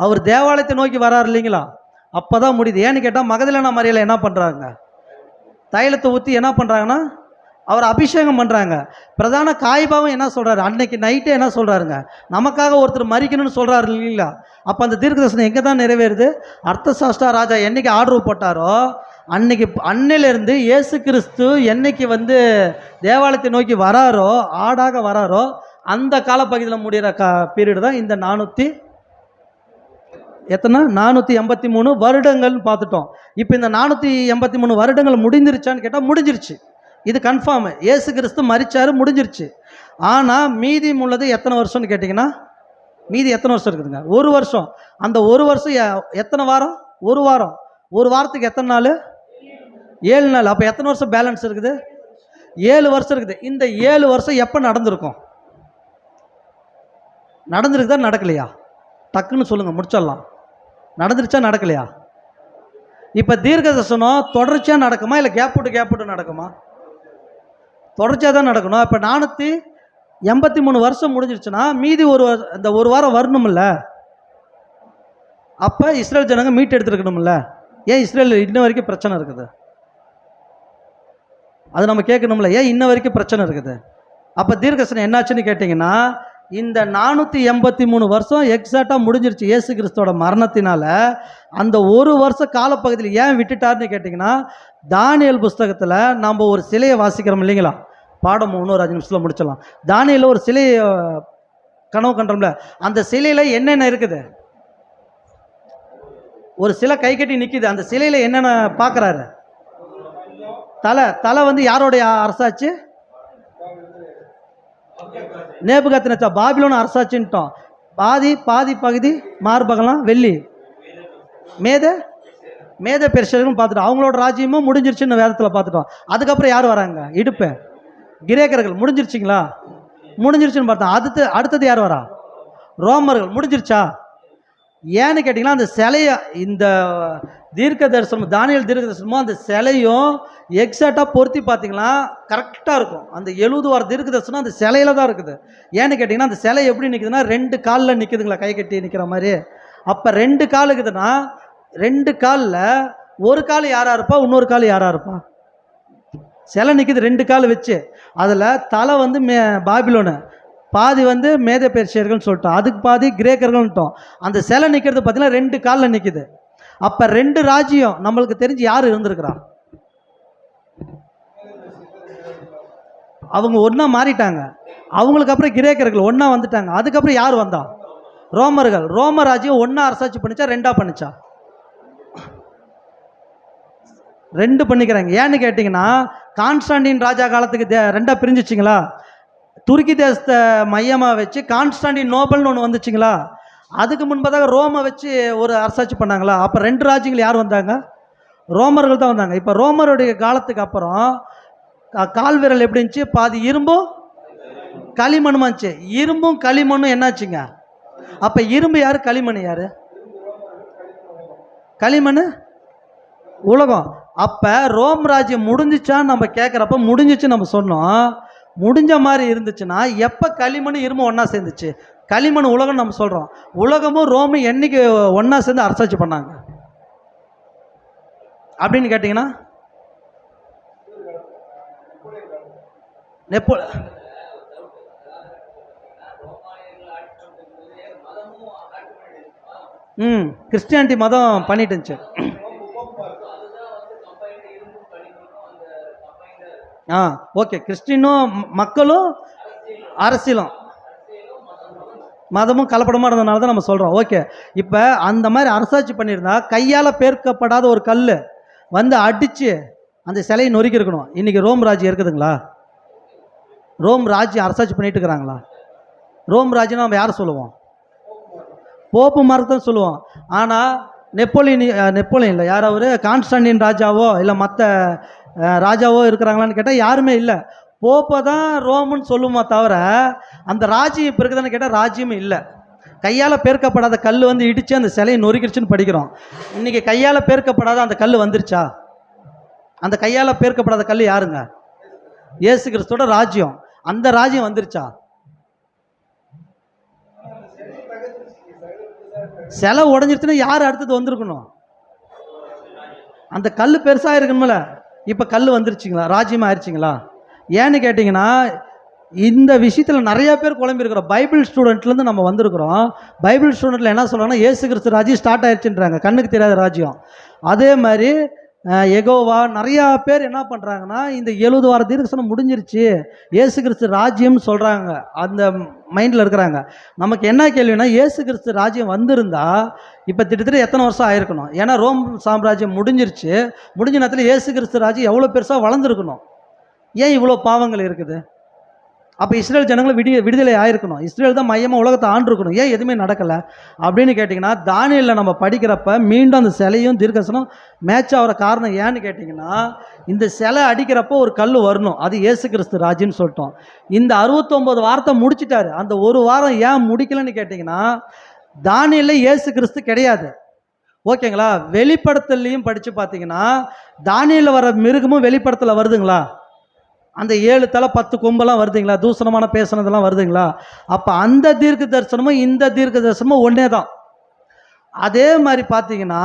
அவர் தேவாலயத்தை நோக்கி வராரு இல்லைங்களா? அப்போ தான் முடியுது. ஏன்னு கேட்டால் மகதலேனா மரியாதை என்ன பண்ணுறாங்க? தைலத்தை ஊற்றி என்ன பண்ணுறாங்கன்னா அவர் அபிஷேகம் பண்ணுறாங்க. பிரதான காய்பாவும் என்ன சொல்கிறாரு? அன்னைக்கு நைட்டே என்ன சொல்கிறாருங்க? நமக்காக ஒருத்தர் மரிக்கணும்னு சொல்கிறாரு இல்லைங்களா? அப்போ அந்த தீர்க்கதரிசனம் எங்கே தான் நிறைவேறுது? அர்த்தசாஸ்டா ராஜா என்னைக்கு ஆர்டர் போட்டாரோ அன்னைக்கு அன்னையிலேருந்து இயேசு கிறிஸ்து என்னைக்கு வந்து தேவாலயத்தை நோக்கி வராரோ, ஆடாக வராரோ, அந்த காலப்பகுதியில் முடிகிற பீரியடு தான் இந்த 483 வருடங்கள்னு பார்த்துட்டோம். இப்போ இந்த 483 வருடங்கள் முடிஞ்சிருச்சான்னு கேட்டால் முடிஞ்சிருச்சு. இது கன்ஃபார்மு. இயேசு கிறிஸ்து மரிச்சாரு, முடிஞ்சிருச்சு. ஆனால் மீதி உள்ளது எத்தனை வருஷம்னு கேட்டிங்கன்னா, மீதி எத்தனை வருஷம் இருக்குதுங்க? 1 வருஷம். அந்த 1 வருஷம் எத்தனை வாரம்? 1 வாரம். ஒரு வாரத்துக்கு எத்தனை நாள்? 7 நாள். அப்போ எத்தனை வருஷம் பேலன்ஸ் இருக்குது? 7 வருஷம் இருக்குது. இந்த 7 வருஷம் எப்போ நடந்திருக்கும்? நடந்திருக்குதா நடக்கலையா? டக்குன்னு சொல்லுங்கள், முடிச்சிடலாம். நடந்துருச்சா நடக்கலையா? இப்போ தீர்க்கதரிசனம் தொடர்ச்சியாக நடக்குமா இல்லை கேப் விட்டு நடக்குமா? தொடர்ச்சியாக தான் நடக்கணும். இப்போ 483 வருஷம் முடிஞ்சிருச்சுன்னா மீதி இந்த ஒரு வாரம் வரணுமில்ல? அப்போ இஸ்ரேல் ஜனங்க மீட் எடுத்துருக்கணும்ல? ஏன் இஸ்ரேல் இன்ன வரைக்கும் பிரச்சனை இருக்குது? அது நம்ம கேட்கணும்ல, ஏன் இன்ன வரைக்கும் பிரச்சனை இருக்குது? அப்போ தீர்க்கதரிசனம் என்னாச்சுன்னு கேட்டிங்கன்னா, இந்த 483 வருஷம் எக்ஸாக்டாக முடிஞ்சிருச்சு இயேசு கிறிஸ்துவோட மரணத்தினால. அந்த 1 வருஷ காலப்பகுதியில் ஏன் விட்டுட்டார்னு கேட்டிங்கன்னா, தானியேல் புஸ்தகத்தில் நம்ம ஒரு சிலையை வாசிக்கிறோம் இல்லைங்களா? பாடம் இன்னொரு 5 நிமிஷத்தில் முடிச்சிடலாம். தானியேலில் ஒரு சிலையை கனவு கண்டோம்ல, அந்த சிலையில் என்னென்ன இருக்குது? ஒரு சிலை கை கட்டி நிற்கிது. அந்த சிலையில் என்னென்ன பார்க்குறாரு? தலை வந்து யாரோடைய அரசாச்சு? Nebuchadnezzar, Babylon அரசாட்சின்ட்டோம். பாதி பகுதி மார்பகலாம் வெள்ளி, மேத பெர்ஷியர்களும் பார்த்துட்டோம். அவங்களோட ராஜ்யமும் முடிஞ்சிருச்சுன்னு வேதத்தில் பார்த்துட்டோம். அதுக்கப்புறம் யார் வராங்க? இடுப்பு கிரேக்கர்கள். முடிஞ்சிருச்சிங்களா? முடிஞ்சிருச்சுன்னு பார்த்தோம். அடுத்தது யார் வரா? ரோமர்கள். முடிஞ்சிருச்சா? ஏன்னு கேட்டிங்கன்னா, அந்த சிலையை, இந்த தீர்க்க தரிசனம், தானியேல் தீர்க்க தரிசனமும் அந்த சிலையும் எக்ஸாக்டாக பொருத்தி பார்த்தீங்கன்னா கரெக்டாக இருக்கும். அந்த 70 வார தீர்க்க தரிசனம் அந்த சிலையில தான் இருக்குது. ஏன்னு கேட்டிங்கன்னா, அந்த சிலை எப்படி நிற்குதுன்னா 2 காலில் நிற்குதுங்களா, கை கட்டி நிற்கிற மாதிரி. அப்போ 2 கால் இருக்குதுன்னா 2 காலில் ஒரு கால் யாராக இருப்பா, இன்னொரு கால் யாராக இருப்பா? சிலை நிற்குது 2 கால் வச்சு. அதில் தலை வந்து பாபிலோனு, பாதி வந்து மேத பெர்ஷியர்கள்னு சொல்லிட்டோம், அதுக்கு பாதி கிரேக்கர்கள்ட்டோம். அந்த சிலை நிற்கிறது பார்த்தீங்கன்னா 2 காலில் நிற்குது. அப்போ 2 ராஜ்யம் நம்மளுக்கு தெரிஞ்சு யார் இருந்திருக்கிறா? அவங்க ஒன்றா மாறிட்டாங்க. அவங்களுக்கு அப்புறம் கிரேக்கர்கள் ஒன்றா வந்துட்டாங்க. அதுக்கப்புறம் யார் வந்தா? ரோமர்கள். ரோம ராஜ்யம் ஒன்றா அரசாட்சி பண்ணிச்சா, 2ஆ பண்ணிச்சா? 2 பண்ணிக்கிறாங்க. ஏன்னு கேட்டிங்கன்னா கான்ஸ்டாண்டின் ராஜா காலத்துக்கு ரெண்டாக பிரிஞ்சிச்சிங்களா. துருக்கி தேசத்தை மையமாக வச்சு கான்ஸ்டாண்டின் நோபல்னு ஒன்று வந்துச்சுங்களா. அதுக்கு முன்பதாக ரோமை வச்சு ஒரு அரசாட்சி பண்ணாங்களா. அப்போ 2 ராஜ்யங்கள் யார் வந்தாங்க? ரோமர்கள் தான் வந்தாங்க. இப்போ ரோமருடைய காலத்துக்கு அப்புறம் கால் விரல் எப்படி இருந்துச்சு? பாதி இரும்பும் களிமண்ணுமா இருந்துச்சு. இரும்பும் களிமண்ணும் என்னாச்சுங்க? அப்போ இரும்பு யார், களிமண் யார்? களிமண் உலகம். அப்போ ரோம் ராஜ்யம் முடிஞ்சிச்சான்னு நம்ம கேட்குறப்ப முடிஞ்சிச்சு நம்ம சொன்னோம். முடிஞ்ச மாதிரி இருந்துச்சுன்னா எப்போ களிமண் இரும்பு ஒன்றா சேர்ந்துச்சு? களிமண் உலகம் நம்ம சொல்கிறோம். உலகமும் ரோமும் என்னைக்கு ஒன்றா சேர்ந்து அரசாட்சி பண்ணாங்க அப்படின்னு கேட்டிங்கன்னா கிறிஸ்டியானிட்டி மதம் பண்ணிட்டு இருந்துச்சு. ஓகே. கிறிஸ்டினும் மக்களும் அரசியலும் மதமும் கலப்படமாக இருந்ததுனால தான் நம்ம சொல்கிறோம். ஓகே. இப்போ அந்த மாதிரி அரசாட்சி பண்ணியிருந்தா கையால் பேர்க்கப்படாத ஒரு கல் வந்து அடித்து அந்த சிலையை நொறுக்கி இருக்கணும். இன்றைக்கி ரோம் ராஜ்யம் இருக்குதுங்களா? ரோம் ராஜ்யம் அரசாட்சி பண்ணிட்டு இருக்கிறாங்களா? ரோம் ராஜ்யம் நம்ம யாரை சொல்லுவோம்? போப்பு மார்க் சொல்லுவோம். ஆனால் நெப்போலியன் இல்லை, யார் அவர்? கான்ஸ்டாண்டின் ராஜாவோ இல்லை மற்ற ராஜாவோ இருக்கிறாங்களான்னு கேட்டால் யாருமே இல்லை. போப்பை தான் ரோமுன்னு சொல்லுமா தவிர அந்த ராஜ்யம் இப்போ இருக்குதான்னு கேட்டால் ராஜ்யமும் இல்லை. கையால் பேர்க்கப்படாத கல் வந்து இடித்து அந்த சிலையை நொறுக்கிடுச்சுன்னு படிக்கிறோம். இன்றைக்கி கையால் பேர்க்கப்படாத அந்த கல் வந்துருச்சா? அந்த கையால் பேர்க்கப்படாத கல் யாருங்க? இயேசு கிறிஸ்துவோட ராஜ்யம். அந்த ராஜ்யம் வந்துருச்சா? சிலை உடஞ்சிருச்சுன்னா யார் அடுத்தது வந்திருக்கணும்? அந்த கல் பெருசாக இருக்கணும்ல. இப்போ கல் வந்துருச்சுங்களா? ராஜ்யமாக ஆயிடுச்சிங்களா? ஏன்னு கேட்டிங்கன்னா இந்த விஷயத்தில் நிறைய பேர் குழம்பிருக்கிறோம். பைபிள் ஸ்டூடெண்ட்லேருந்து நம்ம வந்திருக்கிறோம். பைபிள் ஸ்டூடெண்ட்டில் என்ன சொல்கிறாங்கன்னா இயேசு கிறிஸ்து ராஜ்யம் ஸ்டார்ட் ஆயிடுச்சுன்றாங்க, கண்ணுக்கு தெரியாத ராஜ்யம். அதே மாதிரி எகோவா நிறையா பேர் என்ன பண்ணுறாங்கன்னா இந்த 70 வார தீர்க்கதரிசனம் முடிஞ்சிருச்சு, இயேசு கிறிஸ்து ராஜ்யம்னு சொல்கிறாங்க. அந்த மைண்டில் இருக்கிறாங்க. நமக்கு என்ன கேள்வினா இயேசு கிறிஸ்து ராஜ்யம் வந்திருந்தா இப்போ திட்டத்தட்ட எத்தனை வருஷம் ஆயிருக்கணும்? ஏன்னா ரோம் சாம்ராஜ்யம் முடிஞ்சிருச்சு. முடிஞ்ச நேரத்தில் இயேசு கிறிஸ்து ராஜ்யம் எவ்வளோ பெருசாக வளர்ந்துருக்கணும். ஏன் இவ்வளோ பாவங்கள் இருக்குது? அப்போ இஸ்ரேல் ஜனங்களை விடுதலை ஆயிருக்கணும். இஸ்ரேல் தான் மையமாக உலகத்தை ஆண்டிருக்கணும். ஏன் எதுவுமே நடக்கலை அப்படின்னு கேட்டிங்கன்னா தானியேலில் நம்ம படிக்கிறப்ப மீண்டும் அந்த சிலையும் தீர்க்கதரிசனம் மேட்ச் ஆகிற காரணம் ஏன்னு கேட்டிங்கன்னா இந்த சிலை அடிக்கிறப்போ ஒரு கல் வரணும், அது இயேசு கிறிஸ்து ராஜ்யம்னு சொல்லிட்டோம். இந்த 69 வாரத்தை முடிச்சிட்டாரு. அந்த ஒரு வாரம் ஏன் முடிக்கலன்னு கேட்டிங்கன்னா தானியேலில் இயேசு கிறிஸ்து கிடையாது. ஓகேங்களா? வெளிப்படுத்தலையும் படித்து பார்த்தீங்கன்னா தானியேலில் வர மிருகமும் வெளிப்படுத்தல வருதுங்களா? அந்த 7 தலை 10 கொம்பெல்லாம் வருதுங்களா? தூசணமான பேசுனதெல்லாம் வருதுங்களா? அப்போ அந்த தீர்க்க தரிசனமும் இந்த தீர்க்க தரிசனமும் ஒன்றே தான். அதே மாதிரி பார்த்தீங்கன்னா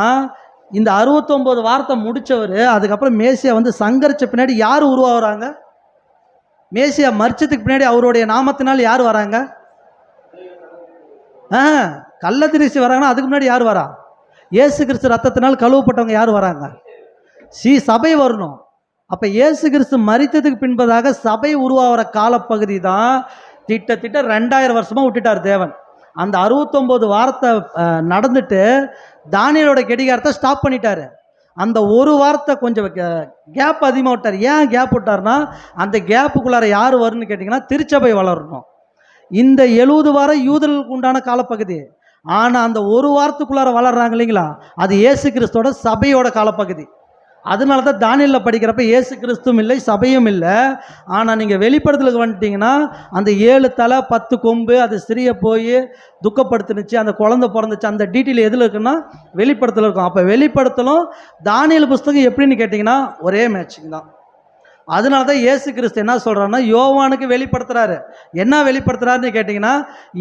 இந்த 69 வாரத்தை முடித்தவர் அதுக்கப்புறம் மேசியா வந்து சங்கரித்த பின்னாடி யார் உருவாகிறாங்க? மேசியா மரிச்சதுக்கு பின்னாடி அவருடைய நாமத்தினால் யார் வராங்க? கள்ள திருச்சி வராங்கன்னா அதுக்கு முன்னாடி யார் வரா? இயேசு கிறிஸ்து ரத்தத்தினால் கழுவப்பட்டவங்க யார் வராங்க? சபை வரணும். அப்போ இயேசு கிறிஸ்து மரித்ததுக்கு பின்பதாக சபை உருவாகிற காலப்பகுதி தான் திட்டத்திட்ட 2000 வருஷமாக விட்டுட்டார் தேவன். அந்த 69 வாரத்தை நடந்துட்டு தானியேலோட கெடிகாரத்தை ஸ்டாப் பண்ணிட்டாரு. அந்த ஒரு வாரத்தை கொஞ்சம் கேப் அதிகமாக விட்டார். ஏன் கேப் விட்டார்னா அந்த கேப்புக்குள்ளார யார் வரும்னு கேட்டிங்கன்னா திருச்சபை வளரணும். இந்த 70 வாரம் யூதர்களுக்கு உண்டான காலப்பகுதி. ஆனால் அந்த ஒரு வாரத்துக்குள்ளார வளர்றாங்க இல்லைங்களா, அது இயேசு கிறிஸ்துவோட சபையோட காலப்பகுதி. அதனால தான் தானியேலில் படிக்கிறப்ப இயேசு கிறிஸ்துவும் இல்லை, சபையும் இல்லை. ஆனால் நீங்கள் வெளிப்படுத்தலுக்கு வந்துட்டிங்கன்னா அந்த 7 தலை 10 கொம்பு அது சிறிய போய் துக்கப்படுத்துனுச்சு, அந்த குழந்தை பிறந்துச்சு, அந்த டீட்டெயில் எதில் இருக்குன்னா வெளிப்படுத்தல் இருக்கும். அப்போ வெளிப்படுத்தலும் தானியேல் புஸ்தகம் எப்படின்னு கேட்டிங்கன்னா ஒரே மேட்சிங் தான். அதனால தான் இயேசு கிறிஸ்து என்ன சொல்கிறாருன்னா யோவானுக்கு வெளிப்படுத்துகிறாரு. என்ன வெளிப்படுத்துகிறாருன்னு கேட்டிங்கன்னா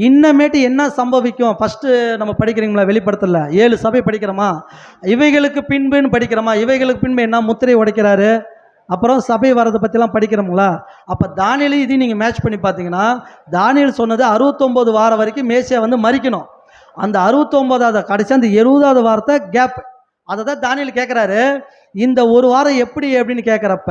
இன்னமேட்டு என்ன சம்பவிக்கும் ஃபஸ்ட்டு நம்ம படிக்கிறீங்களா? வெளிப்படுத்தல 7 சபை படிக்கிறோமா? இவைகளுக்கு பின்புன்னு படிக்கிறோமா? இவைகளுக்கு பின்பு என்ன முத்திரை உடைக்கிறாரு, அப்புறம் சபை வரதை பற்றிலாம் படிக்கிறோங்களா? அப்போ தானியேல் இதையும் நீங்கள் மேட்ச் பண்ணி பார்த்தீங்கன்னா தானியேல் சொன்னது 69 வாரம் வரைக்கும் மேசியா வந்து மறிக்கணும். அந்த 69வது கடைசி அந்த 70வது வாரத்தை கேப், அதை தான் தானியேல் கேட்குறாரு. இந்த ஒரு வாரம் எப்படி அப்படின்னு கேட்குறப்ப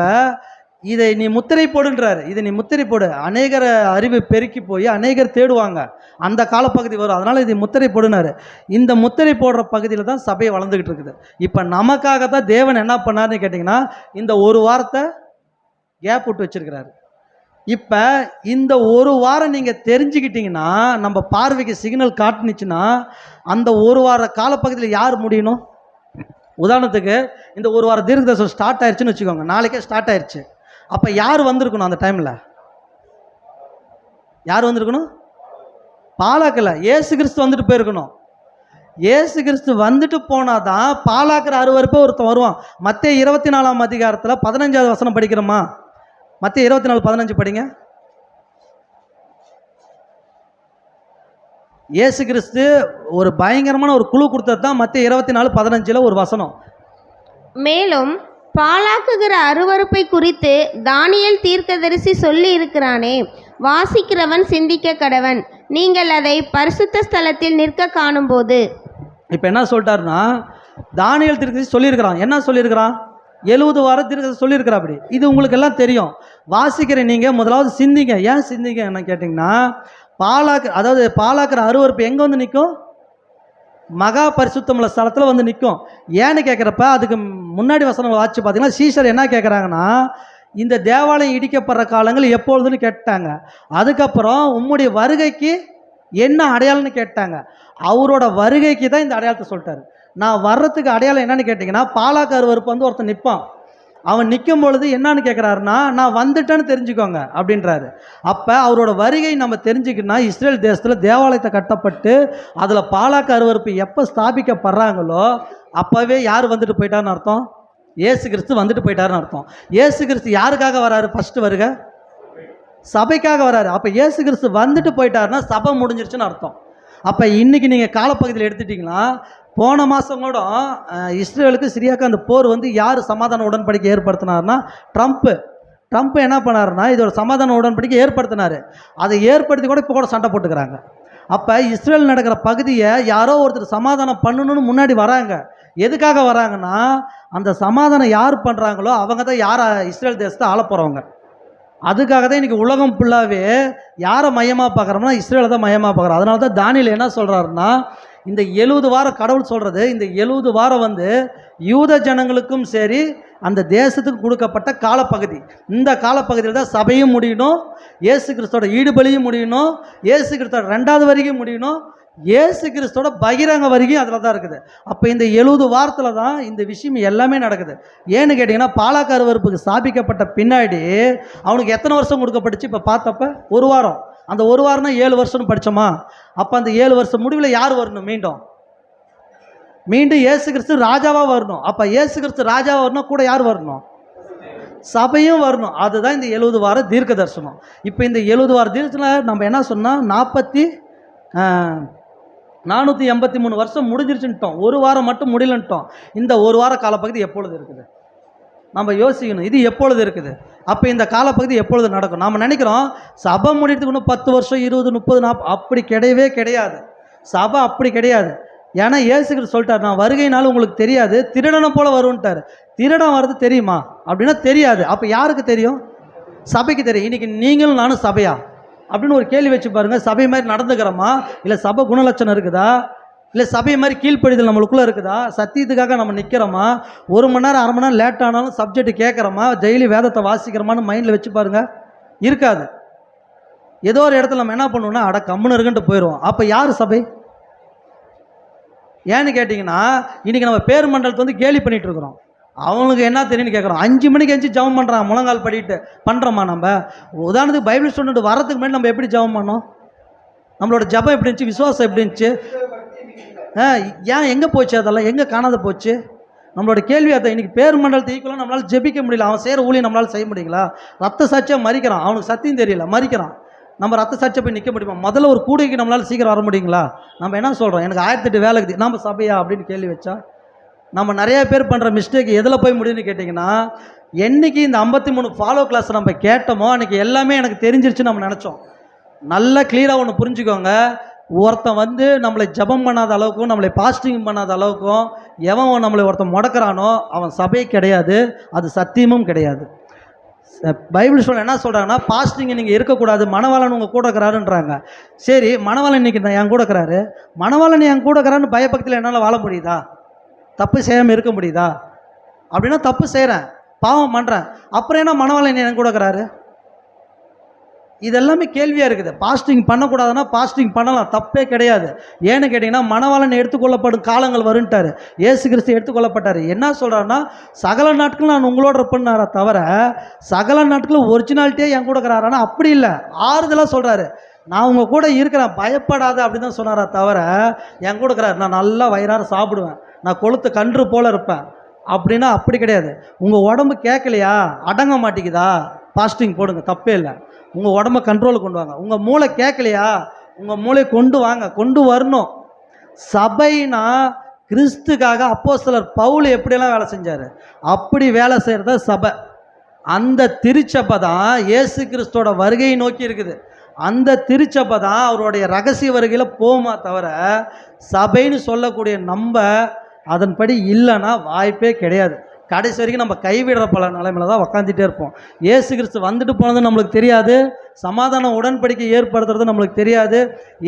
இதை நீ முத்திரை போடுன்றாரு. இதை நீ முத்திரை போடு. அநேகர் அறிவு பெருக்கி போய் அநேகர் தேடுவாங்க, அந்த காலப்பகுதி வரும். அதனால் இதை முத்திரை போடுனாரு. இந்த முத்திரை போடுற பகுதியில் தான் சபை வளர்ந்துக்கிட்டு இருக்குது. இப்போ நமக்காக தான் தேவன் என்ன பண்ணாருன்னு கேட்டிங்கன்னா, இந்த ஒரு வாரத்தை கேப் விட்டு வச்சிருக்கிறாரு. இப்போ இந்த ஒரு வாரம் நீங்கள் தெரிஞ்சுக்கிட்டீங்கன்னா, நம்ம பார்வைக்கு சிக்னல் காட்டுனுச்சுன்னா, அந்த ஒரு வார காலப்பகுதியில் யார் முடியணும்? உதாரணத்துக்கு இந்த ஒரு வாரம் தீர்க்கதரிசனம் ஸ்டார்ட் ஆயிடுச்சுன்னு வச்சுக்கோங்க, நாளைக்கே ஸ்டார்ட் ஆயிடுச்சு. அப்போ யார் வந்திருக்கணும்? அந்த டைமில் யார் வந்திருக்கணும்? பாலாக்கல இயேசு கிறிஸ்து வந்துட்டு போயிருக்கணும். இயேசு கிறிஸ்து வந்துட்டு போனாதான் பாலாக்கிற அருவருப்பே ஒருத்தன் வருவான். மத்தேயு 24ஆம் அதிகாரத்தில் 15வது வசனம் படிக்கிறோமா? மத்தேயு 24:15 படிங்க. இயேசு கிறிஸ்து ஒரு பயங்கரமான ஒரு குழு கொடுத்தது தான் மத்தேயு 24:15 ஒரு வசனம். மேலும் பாழாக்குகிற அருவருப்பை குறித்து தானியேல் தீர்க்கதரிசி சொல்லி இருக்கிறானே, வாசிக்கிறவன் சிந்திக்க கடவன். நீங்கள் அதை பரிசுத்த ஸ்தலத்தில் நிற்க காணும்போது. இப்போ என்ன சொல்லிட்டாருன்னா, தானியேல் தீர்க்கதரிசி சொல்லியிருக்கிறான். என்ன சொல்லியிருக்கிறான்? 70 வாரம் தீர்க்கதரிசி சொல்லியிருக்கிறா. அப்படி இது உங்களுக்கு எல்லாம் தெரியும். வாசிக்கிற நீங்கள் முதலாவது சிந்திங்க. ஏன் சிந்திங்க என்ன கேட்டிங்கன்னா, பாலாக்கிற அருவருப்பு எங்கே வந்து நிற்கும்? மகா பரிசுத்தமுள்ள ஸ்தலத்தில் வந்து நிற்கும். ஏன்னு கேட்குறப்ப அதுக்கு முன்னாடி வசனங்கள் வாட்சி பார்த்தீங்கன்னா, சீஷர் என்ன கேட்குறாங்கன்னா, இந்த தேவாலயம் இடிக்கப்படுற காலங்கள் எப்பொழுதுன்னு கேட்டாங்க. அதுக்கப்புறம் உம்முடைய வருகைக்கு என்ன அடையாளம்னு கேட்டாங்க. அவரோட வருகைக்கு தான் இந்த அடையாளத்தை சொல்லிட்டாரு. நான் வர்றதுக்கு அடையாளம் என்னன்னு கேட்டிங்கன்னா, பாலாக்கு அருவருப்பு வந்து ஒருத்தன் நிற்பான். அவன் நிற்கும் பொழுது என்னன்னு கேட்குறாருன்னா, நான் வந்துட்டேன்னு தெரிஞ்சுக்கோங்க அப்படின்றாரு. அப்போ அவரோட வருகை நம்ம தெரிஞ்சுக்கணும்னா, இஸ்ரேல் தேசத்தில் தேவாலயத்தை கட்டப்பட்டு அதில் பாலாக்கு அருவருப்பு எப்போ ஸ்தாபிக்கப்படுறாங்களோ அப்போவே யார் வந்துட்டு போயிட்டாருன்னு அர்த்தம்? இயேசு கிறிஸ்து வந்துட்டு போயிட்டாருன்னு அர்த்தம். இயேசு கிறிஸ்து யாருக்காக வராரு? ஃபஸ்ட்டு வருக சபைக்காக வராரு. அப்போ இயேசு கிறிஸ்து வந்துட்டு போயிட்டாருன்னா சபை முடிஞ்சிருச்சுன்னு அர்த்தம். அப்போ இன்றைக்கி நீங்கள் காலப்பகுதியில் எடுத்துட்டிங்கன்னா, போன மாதம் கூட இஸ்ரேலுக்கு சிரியாவுக்கு அந்த போர் வந்து யார் சமாதான உடன்படிக்கை ஏற்படுத்தினார்னா ட்ரம்ப் என்ன பண்ணாருன்னா, இதோட சமாதான உடன்படிக்கை ஏற்படுத்தினார். அதை ஏற்படுத்தி கூட இப்போ கூட சண்டை போட்டுக்கிறாங்க. அப்போ இஸ்ரேல் நடக்கிற பகுதியை யாரோ ஒருத்தர் சமாதானம் பண்ணணும்னு முன்னாடி வராங்க. எதுக்காக வராங்கன்னா, அந்த சமாதானம் யார் பண்ணுறாங்களோ அவங்க தான் இஸ்ரேல் தேசத்தை ஆள போகிறவங்க. அதுக்காக தான் இன்றைக்கி உலகம் ஃபுல்லாகவே யாரை மையமாக பார்க்குறோம்னா இஸ்ரேலை தான் மையமாக பார்க்குறோம். அதனால தான் தானியேல் என்ன சொல்கிறாருன்னா, இந்த 70 வாரம் கடவுள் சொல்கிறது, இந்த 70 வாரம் வந்து யூத ஜனங்களுக்கும் சரி அந்த தேசத்துக்கு கொடுக்கப்பட்ட காலப்பகுதி. இந்த காலப்பகுதியில் தான் சபையும் முடியணும், இயேசு கிறிஸ்தோட ஈடுபலியும் முடியணும், இயேசு கிறிஸ்தோட 2வது வருகையும் முடியணும், இயேசு கிறிஸ்தோட பகிரங்க வருகையும் அதில் தான் இருக்குது. அப்போ இந்த 70 வாரத்தில் தான் இந்த விஷயம் எல்லாமே நடக்குது. ஏன்னு கேட்டிங்கன்னா, பாலாக்கு அருவருப்புக்கு ஸ்தாபிக்கப்பட்ட பின்னாடி அவனுக்கு எத்தனை வருஷம் கொடுக்கப்பட்டுச்சு? இப்போ பார்த்தப்ப ஒரு வாரம். அந்த ஒரு வாரம்னா 7 வருஷம்னு படித்தோமா? அப்போ அந்த 7 வருஷம் முடிவில் யார் வரணும்? மீண்டும் இயேசு கிறிஸ்து ராஜாவாக வரணும். அப்போ இயேசு கிறிஸ்து ராஜாவாக வரணும், கூட யார் வரணும்? சபையும் வரணும். அதுதான் இந்த 70 வார தீர்க்க தரிசனம். இப்போ இந்த 70 வார தீர்க்கத்தில் நம்ம என்ன சொன்னால், 483 வருஷம் முடிஞ்சிருச்சுன்ட்டோம். ஒரு வாரம் மட்டும் முடியலன்ட்டோம். இந்த ஒரு வார காலப்பகுதி எப்பொழுது இருக்குது? நம்ம யோசிக்கணும், இது எப்பொழுது இருக்குது? அப்போ இந்த காலப்பகுதி எப்பொழுது நடக்கும்? நாம் நினைக்கிறோம் சபை முடியறதுக்கு இன்னும் 10 வருஷம் 20 30 40 அப்படி கிடையவே கிடையாது. சபை அப்படி கிடையாது. ஏன்னா இயேசு கிறிஸ்து சொல்லிட்டார், நான் வருகைனாலும் உங்களுக்கு தெரியாது, திருடனை போல வருன்ட்டார். திருடன் வர்றது தெரியுமா அப்படின்னா தெரியாது. அப்போ யாருக்கு தெரியும்? சபைக்கு தெரியும். இன்றைக்கி நீங்களும் நானும் சபையா அப்படின்னு ஒரு கேள்வி வச்சு பாருங்கள். சபை மாதிரி நடந்துக்கிறோமா, இல்லை சபை குணலட்சணம் இருக்குதா, இல்லை சபை மாதிரி கீழ்ப்படிதல் நம்மளுக்குள்ளே இருக்குதா, சத்தியத்துக்காக நம்ம நிற்கிறோமா, 1 மணி நேரம் 1/2 மணி நேரம் லேட் ஆனாலும் சப்ஜெக்ட் கேட்குறோமா, டெய்லி வேதத்தை வாசிக்கிறோமான்னு மைண்டில் வச்சு பாருங்கள். இருக்காது. ஏதோ ஒரு இடத்துல நம்ம என்ன பண்ணுவோம்னா, அட கம்முன்னு இருக்குன்ட்டு போயிடுவோம். அப்போ யார் சபை? ஏன்னு கேட்டிங்கன்னா, இன்றைக்கி நம்ம பேர் மண்டலத்தை வந்து கேலி பண்ணிகிட்டு இருக்கிறோம். அவனுக்கு என்ன தெரியும்னு கேட்குறோம். 5 மணிக்கு எஞ்சி ஜெபம் பண்ணுறான், முழங்கால் படிட்டு பண்ணுறோமா? நம்ம உதாரணத்துக்கு பைபிள் ஸ்டூடெண்ட் வரதுக்கு முன்னாடி நம்ம எப்படி ஜெபம் பண்ணோம்? நம்மளோட ஜெபம் எப்படி இருந்துச்சு? விசுவாசம் எப்படி இருந்துச்சு? ஏன் எங்கே போச்சு? அதெல்லாம் எங்கே காணாத போச்சு? நம்மளோட கேள்வி அதை. இன்றைக்கி பேர் மண்டலத்தை ஈக்குவலாக நம்மளால் ஜெபிக்க முடியல. அவன் செய்கிற ஊழியம் நம்மளால் செய்ய முடியல. ரத்த சாட்சியாக மறிக்கிறான், அவனுக்கு சத்தியம் தெரியல, மறிக்கிறான். நம்ம ரத்த சாட்சியை போய் நிற்க முடியுமா? முதல்ல ஒரு கூடைக்கு நம்மளால் சீக்கிரம் வர முடியுங்களா? நம்ம என்ன சொல்கிறோம், எனக்கு 1008 வேலை இருக்குது, நம்ம சபையா அப்படின்னு கேள்வி வச்சா நம்ம நிறைய பேர் பண்ணுற மிஸ்டேக் எதில் போய் முடியும்னு கேட்டிங்கன்னா, என்றைக்கு இந்த 53 ஃபாலோ கிளாஸ் நம்ம கேட்டோமோ அன்றைக்கி எல்லாமே எனக்கு தெரிஞ்சிருச்சுன்னு நம்ம நினச்சோம். நல்லா கிளியராக ஒன்று புரிஞ்சுக்கோங்க. ஒருத்தன் வந்து நம்மளை ஜபம் பண்ணாத அளவுக்கும் நம்மளை பாஸ்டிங் பண்ணாத அளவுக்கும் எவன் நம்மளை ஒருத்தன் முடக்கிறானோ அவன் சபை கிடையாது, அது சத்தியமும் கிடையாது. பைபிள் சொல்ல என்ன சொல்கிறாங்கன்னா, பாஸ்டிங் நீங்கள் இருக்கக்கூடாது, மணவாளன் உங்கள் கூட இருக்கிறாருன்றாங்க. சரி, மணவாளன் இன்னைக்கு என் கூட இருக்கிறாரு, மணவாளன் என் கூட இருக்கிறான்னு பயபக்தியில் என்னால் வாழ முடியுதா? தப்பு செய்யாமல் இருக்க முடியுதா? அப்படின்னா தப்பு செய்கிறேன், பாவம் பண்ணுறேன், அப்புறம் என்ன மணவாளன் என் கூட இருக்கிறாரு? இதெல்லாமே கேள்வியாக இருக்குது. பாஸ்டிங் பண்ணக்கூடாதுன்னா பாஸ்டிங் பண்ணலாம், தப்பே கிடையாது. ஏன்னு கேட்டிங்கன்னா, மணவாளன் எடுத்துக்கொள்ளப்படும் காலங்கள் வருன்ட்டார். இயேசு கிறிஸ்து எடுத்துக்கொள்ளப்பட்டார். என்ன சொல்கிறாருன்னா, சகல நாட்களும் நான் உங்களோட இருப்பேன்னார தவிர சகல நாட்களும் ஒரிஜினாலிட்டியே என் கூட இருக்கிறாரானா அப்படி இல்லை, ஆறுதலாக சொல்கிறாரு. நான் உங்கள் கூட இருக்கிறேன், பயப்படாத அப்படி தான் சொன்னாரா தவிர என் கூட இருக்கிறார், நான் நல்லா வயிறார சாப்பிடுவேன், நான் கொளுத்து கன்று போல் இருப்பேன் அப்படின்னா அப்படி கிடையாது. உங்கள் உடம்பு கேட்கலையா, அடங்க மாட்டேங்குதா, பாஸ்டிங் போடுங்க, தப்பே இல்லை. உங்கள் உடம்பை கண்ட்ரோலுக்கு கொண்டு வாங்க. உங்கள் மூளை கேட்கலையா, உங்கள் மூளை கொண்டு வாங்க, கொண்டு வரணும். சபைனா கிறிஸ்துக்காக அப்போஸ்தலர் பவுல் எப்படியெல்லாம் வேலை செஞ்சார், அப்படி வேலை செய்கிறத சபை. அந்த திருச்சபை தான் இயேசு கிறிஸ்துவோட வருகையை நோக்கி இருக்குது. அந்த திருச்சபை தான் அவருடைய ரகசிய வருகையில் போகுமா தவிர சபைன்னு சொல்லக்கூடிய நம்ம அதன்படி இல்லைன்னா வாய்ப்பே கிடையாது. கடைசி வரைக்கும் நம்ம கைவிடுற பல நிலைமையில தான் உக்காந்துட்டே இருப்போம். இயேசு கிறிஸ்து வந்துட்டு போனது நம்மளுக்கு தெரியாது, சமாதான உடன்படிக்கை ஏற்படுத்துறது நம்மளுக்கு தெரியாது.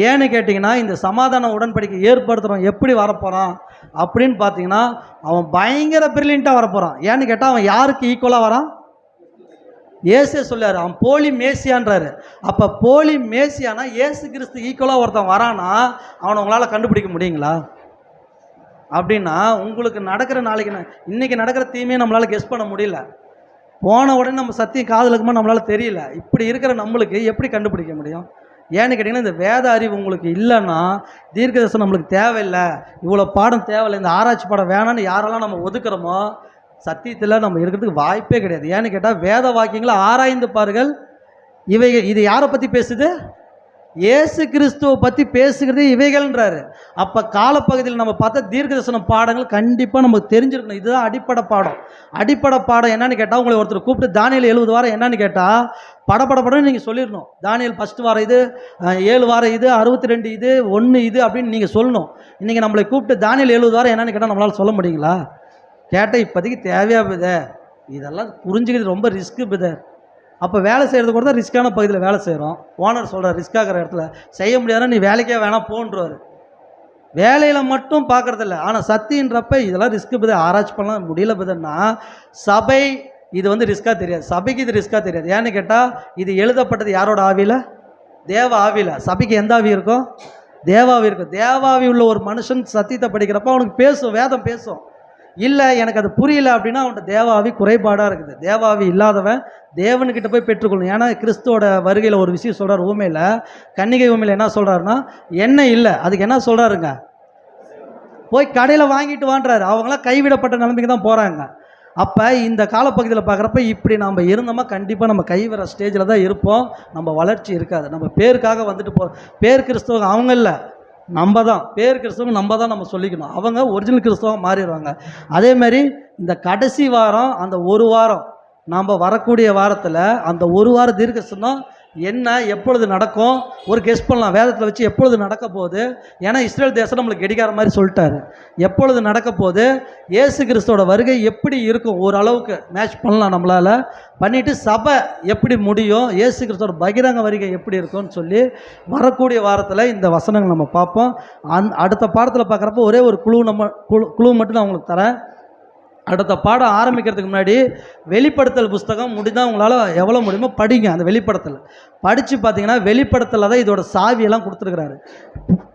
ஏன்னு கேட்டிங்கன்னா, இந்த சமாதான உடன்படிக்கை ஏற்படுத்துகிறோம் எப்படி வரப்போகிறான் அப்படின்னு பார்த்தீங்கன்னா, அவன் பயங்கர பிரில்லியண்ட்டாக வரப்போகிறான். ஏன்னு கேட்டால் அவன் யாருக்கு ஈக்குவலாக வரான்? ஏசே சொல்லாரு, அவன் போலி மேசியான்றாரு. அப்போ போலி மேசியானா ஏசு கிறிஸ்து ஈக்குவலாக ஒருத்தன் வரானா அவனை உங்களால் கண்டுபிடிக்க முடியுங்களா? அப்படின்னா உங்களுக்கு நடக்கிற நாளைக்கு இன்றைக்கி நடக்கிற தீமையை நம்மளால் கெஸ் பண்ண முடியல. போன உடனே நம்ம சத்தியம் காதில் இருக்குமா நம்மளால் தெரியல. இப்படி இருக்கிற நம்மளுக்கு எப்படி கண்டுபிடிக்க முடியும்? ஏன்னு கேட்டிங்கன்னா, இந்த வேத அறிவு உங்களுக்கு இல்லைன்னா தீர்க்கதரிசனம் நம்மளுக்கு தேவையில்லை, இவ்வளோ பாடம் தேவையில்லை, இந்த ஆராய்ச்சி பாடம் வேணான்னு யாரெல்லாம் நம்ம ஒதுக்குறோமோ சத்தியத்தில் நம்ம இருக்கிறதுக்கு வாய்ப்பே கிடையாது. ஏன்னு கேட்டால் வேத வாக்கியங்களை ஆராய்ந்து பாருங்கள். இது யாரை பற்றி பேசுது? இயேசு கிறிஸ்துவை பற்றி பேசுகிறதே இவைகள்ன்றாரு. அப்போ காலப்பகுதியில் நம்ம பார்த்த தீர்க்கதரிசன பாடங்கள் கண்டிப்பாக நமக்கு தெரிஞ்சிருக்கணும். இதுதான் அடிப்படை பாடம். அடிப்படை பாடம் என்னன்னு கேட்டால், உங்களை ஒருத்தர் கூப்பிட்டு தானியேல் 70 வாரம் என்னன்னு கேட்டால் படப்படப்படன்னு நீங்கள் சொல்லிடணும். தானியேல் 1 வாரம் இது, 7 வாரம் இது, 62 இது, 1 இது அப்படின்னு நீங்கள் சொல்லணும். இன்றைக்கி நம்மளை கூப்பிட்டு தானியேல் 70 வாரம் என்னன்னு கேட்டால் நம்மளால் சொல்ல முடியுங்களா? கேட்டால் இப்போதைக்கு தேவையா பிதர், இதெல்லாம் புரிஞ்சுக்கிறது ரொம்ப ரிஸ்க்கு பிதர். அப்போ வேலை செய்கிறது கூட தான் ரிஸ்க்கான பகுதியில் வேலை செய்கிறோம். ஓனர் சொல்கிறார், ரிஸ்க்காகிற இடத்துல செய்ய முடியாதுன்னா நீ வேலைக்கே வேணாம் போன்றாரு. வேலையில் மட்டும் பார்க்குறதில்ல, ஆனால் சத்தின்றப்ப இதெல்லாம் ரிஸ்க்கு பிதர், ஆராய்ச்சி பண்ணலாம் முடியல பிதர்னா சபை இது வந்து ரிஸ்க்காக தெரியாது. சபைக்கு இது ரிஸ்க்காக தெரியாது. ஏன்னு கேட்டால் இது எழுதப்பட்டது யாரோட ஆவியில்? தேவ ஆவியில். சபைக்கு எந்த ஆவி இருக்கும்? தேவாவி இருக்கும். தேவாவி உள்ள ஒரு மனுஷன் சத்தியத்தை படிக்கிறப்ப அவனுக்கு பேசும், வேதம் பேசும். இல்லை எனக்கு அது புரியல அப்படின்னா அவன்கிட்ட தேவாவி குறைபாடாக இருக்குது. தேவாவி இல்லாதவன் தேவன்கிட்ட போய் பெற்றுக்கொள்ளணும். ஏன்னா கிறிஸ்துவோட வருகையில் ஒரு விஷயம் சொல்கிறார். ஊமையில், கன்னிகை ஊமையில் என்ன சொல்கிறாருன்னா, எண்ணெய் இல்லை, அதுக்கு என்ன சொல்கிறாருங்க, போய் கடையில் வாங்கிட்டு வான்றாரு. அவங்களாம் கைவிடப்பட்ட நிலைமைக்கு தான் போகிறாங்க. அப்போ இந்த காலப்பகுதியில் பார்க்குறப்ப இப்படி நம்ம இருந்தோமா கண்டிப்பாக நம்ம கைவிட ஸ்டேஜில் தான் இருப்போம். நம்ம வளர்ச்சி இருக்காது. நம்ம பேருக்காக வந்துட்டு பேர் கிறிஸ்தவங்க அவங்க இல்லை, நம்ம தான் பேர் கிறிஸ்தவங்க, நம்ம தான் நம்ம சொல்லிக்கணும். அவங்க ஒரிஜினல் கிறிஸ்தவங்க மாறிடுவாங்க. அதேமாதிரி இந்த கடைசி வாரம், அந்த ஒரு வாரம் நாம் வரக்கூடிய வாரத்தில் அந்த ஒரு வார தீர்க்கதரிசனம் என்ன எப்பொழுது நடக்கும் ஒரு கெஸ் பண்ணலாம். வேதத்தில் வச்சு எப்பொழுது நடக்க போகுது, ஏன்னா இஸ்ரேல் தேசம் நம்மளுக்கு கெடிக்கார மாதிரி சொல்லிட்டாரு. எப்பொழுது நடக்க போகுது, இயேசு கிறிஸ்துவோட வருகை எப்படி இருக்கும் ஓரளவுக்கு மேட்ச் பண்ணலாம் நம்மளால். பண்ணிவிட்டு சபை எப்படி முடியும், இயேசு கிறிஸ்துவோட பகிரங்க வருகை எப்படி இருக்கும்னு சொல்லி வரக்கூடிய வாரத்தில் இந்த வசனங்கள் நம்ம பார்ப்போம். அடுத்த பாடத்தில் பார்க்குறப்ப ஒரே ஒரு குழு மட்டும் நான் உங்களுக்கு தரேன். அடுத்த பாடம் ஆரம்பிக்கிறதுக்கு முன்னாடி வெளிப்படுத்தல் புஸ்தகம் முடிந்தால் உங்களால் எவ்வளோ முடியுமோ படிங்க. அந்த வெளிப்படுத்தல் படித்து பார்த்தீங்கன்னா வெளிப்படுத்தலில் தான் இதோட சாவியெல்லாம் கொடுத்துருக்குறாரு.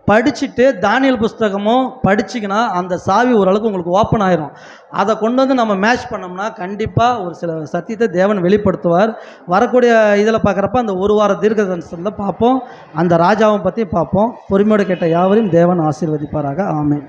படிச்சுட்டு தானியேல் புஸ்தகமும் படிச்சிங்கன்னா அந்த சாவி ஓரளவுக்கு உங்களுக்கு ஓப்பன் ஆயிரும். அதை கொண்டு வந்து நம்ம மேட்ச் பண்ணோம்னா கண்டிப்பாக ஒரு சில சத்தியத்தை தேவன் வெளிப்படுத்துவார். வரக்கூடிய இதில் பார்க்குறப்ப அந்த ஒரு வார தீர்க்கதரிசனத்தில் பார்ப்போம். அந்த ராஜாவை பற்றி பார்ப்போம். பொறுமையோடு கேட்ட யாவரையும் தேவன் ஆசீர்வதிப்பாராக. ஆமென்.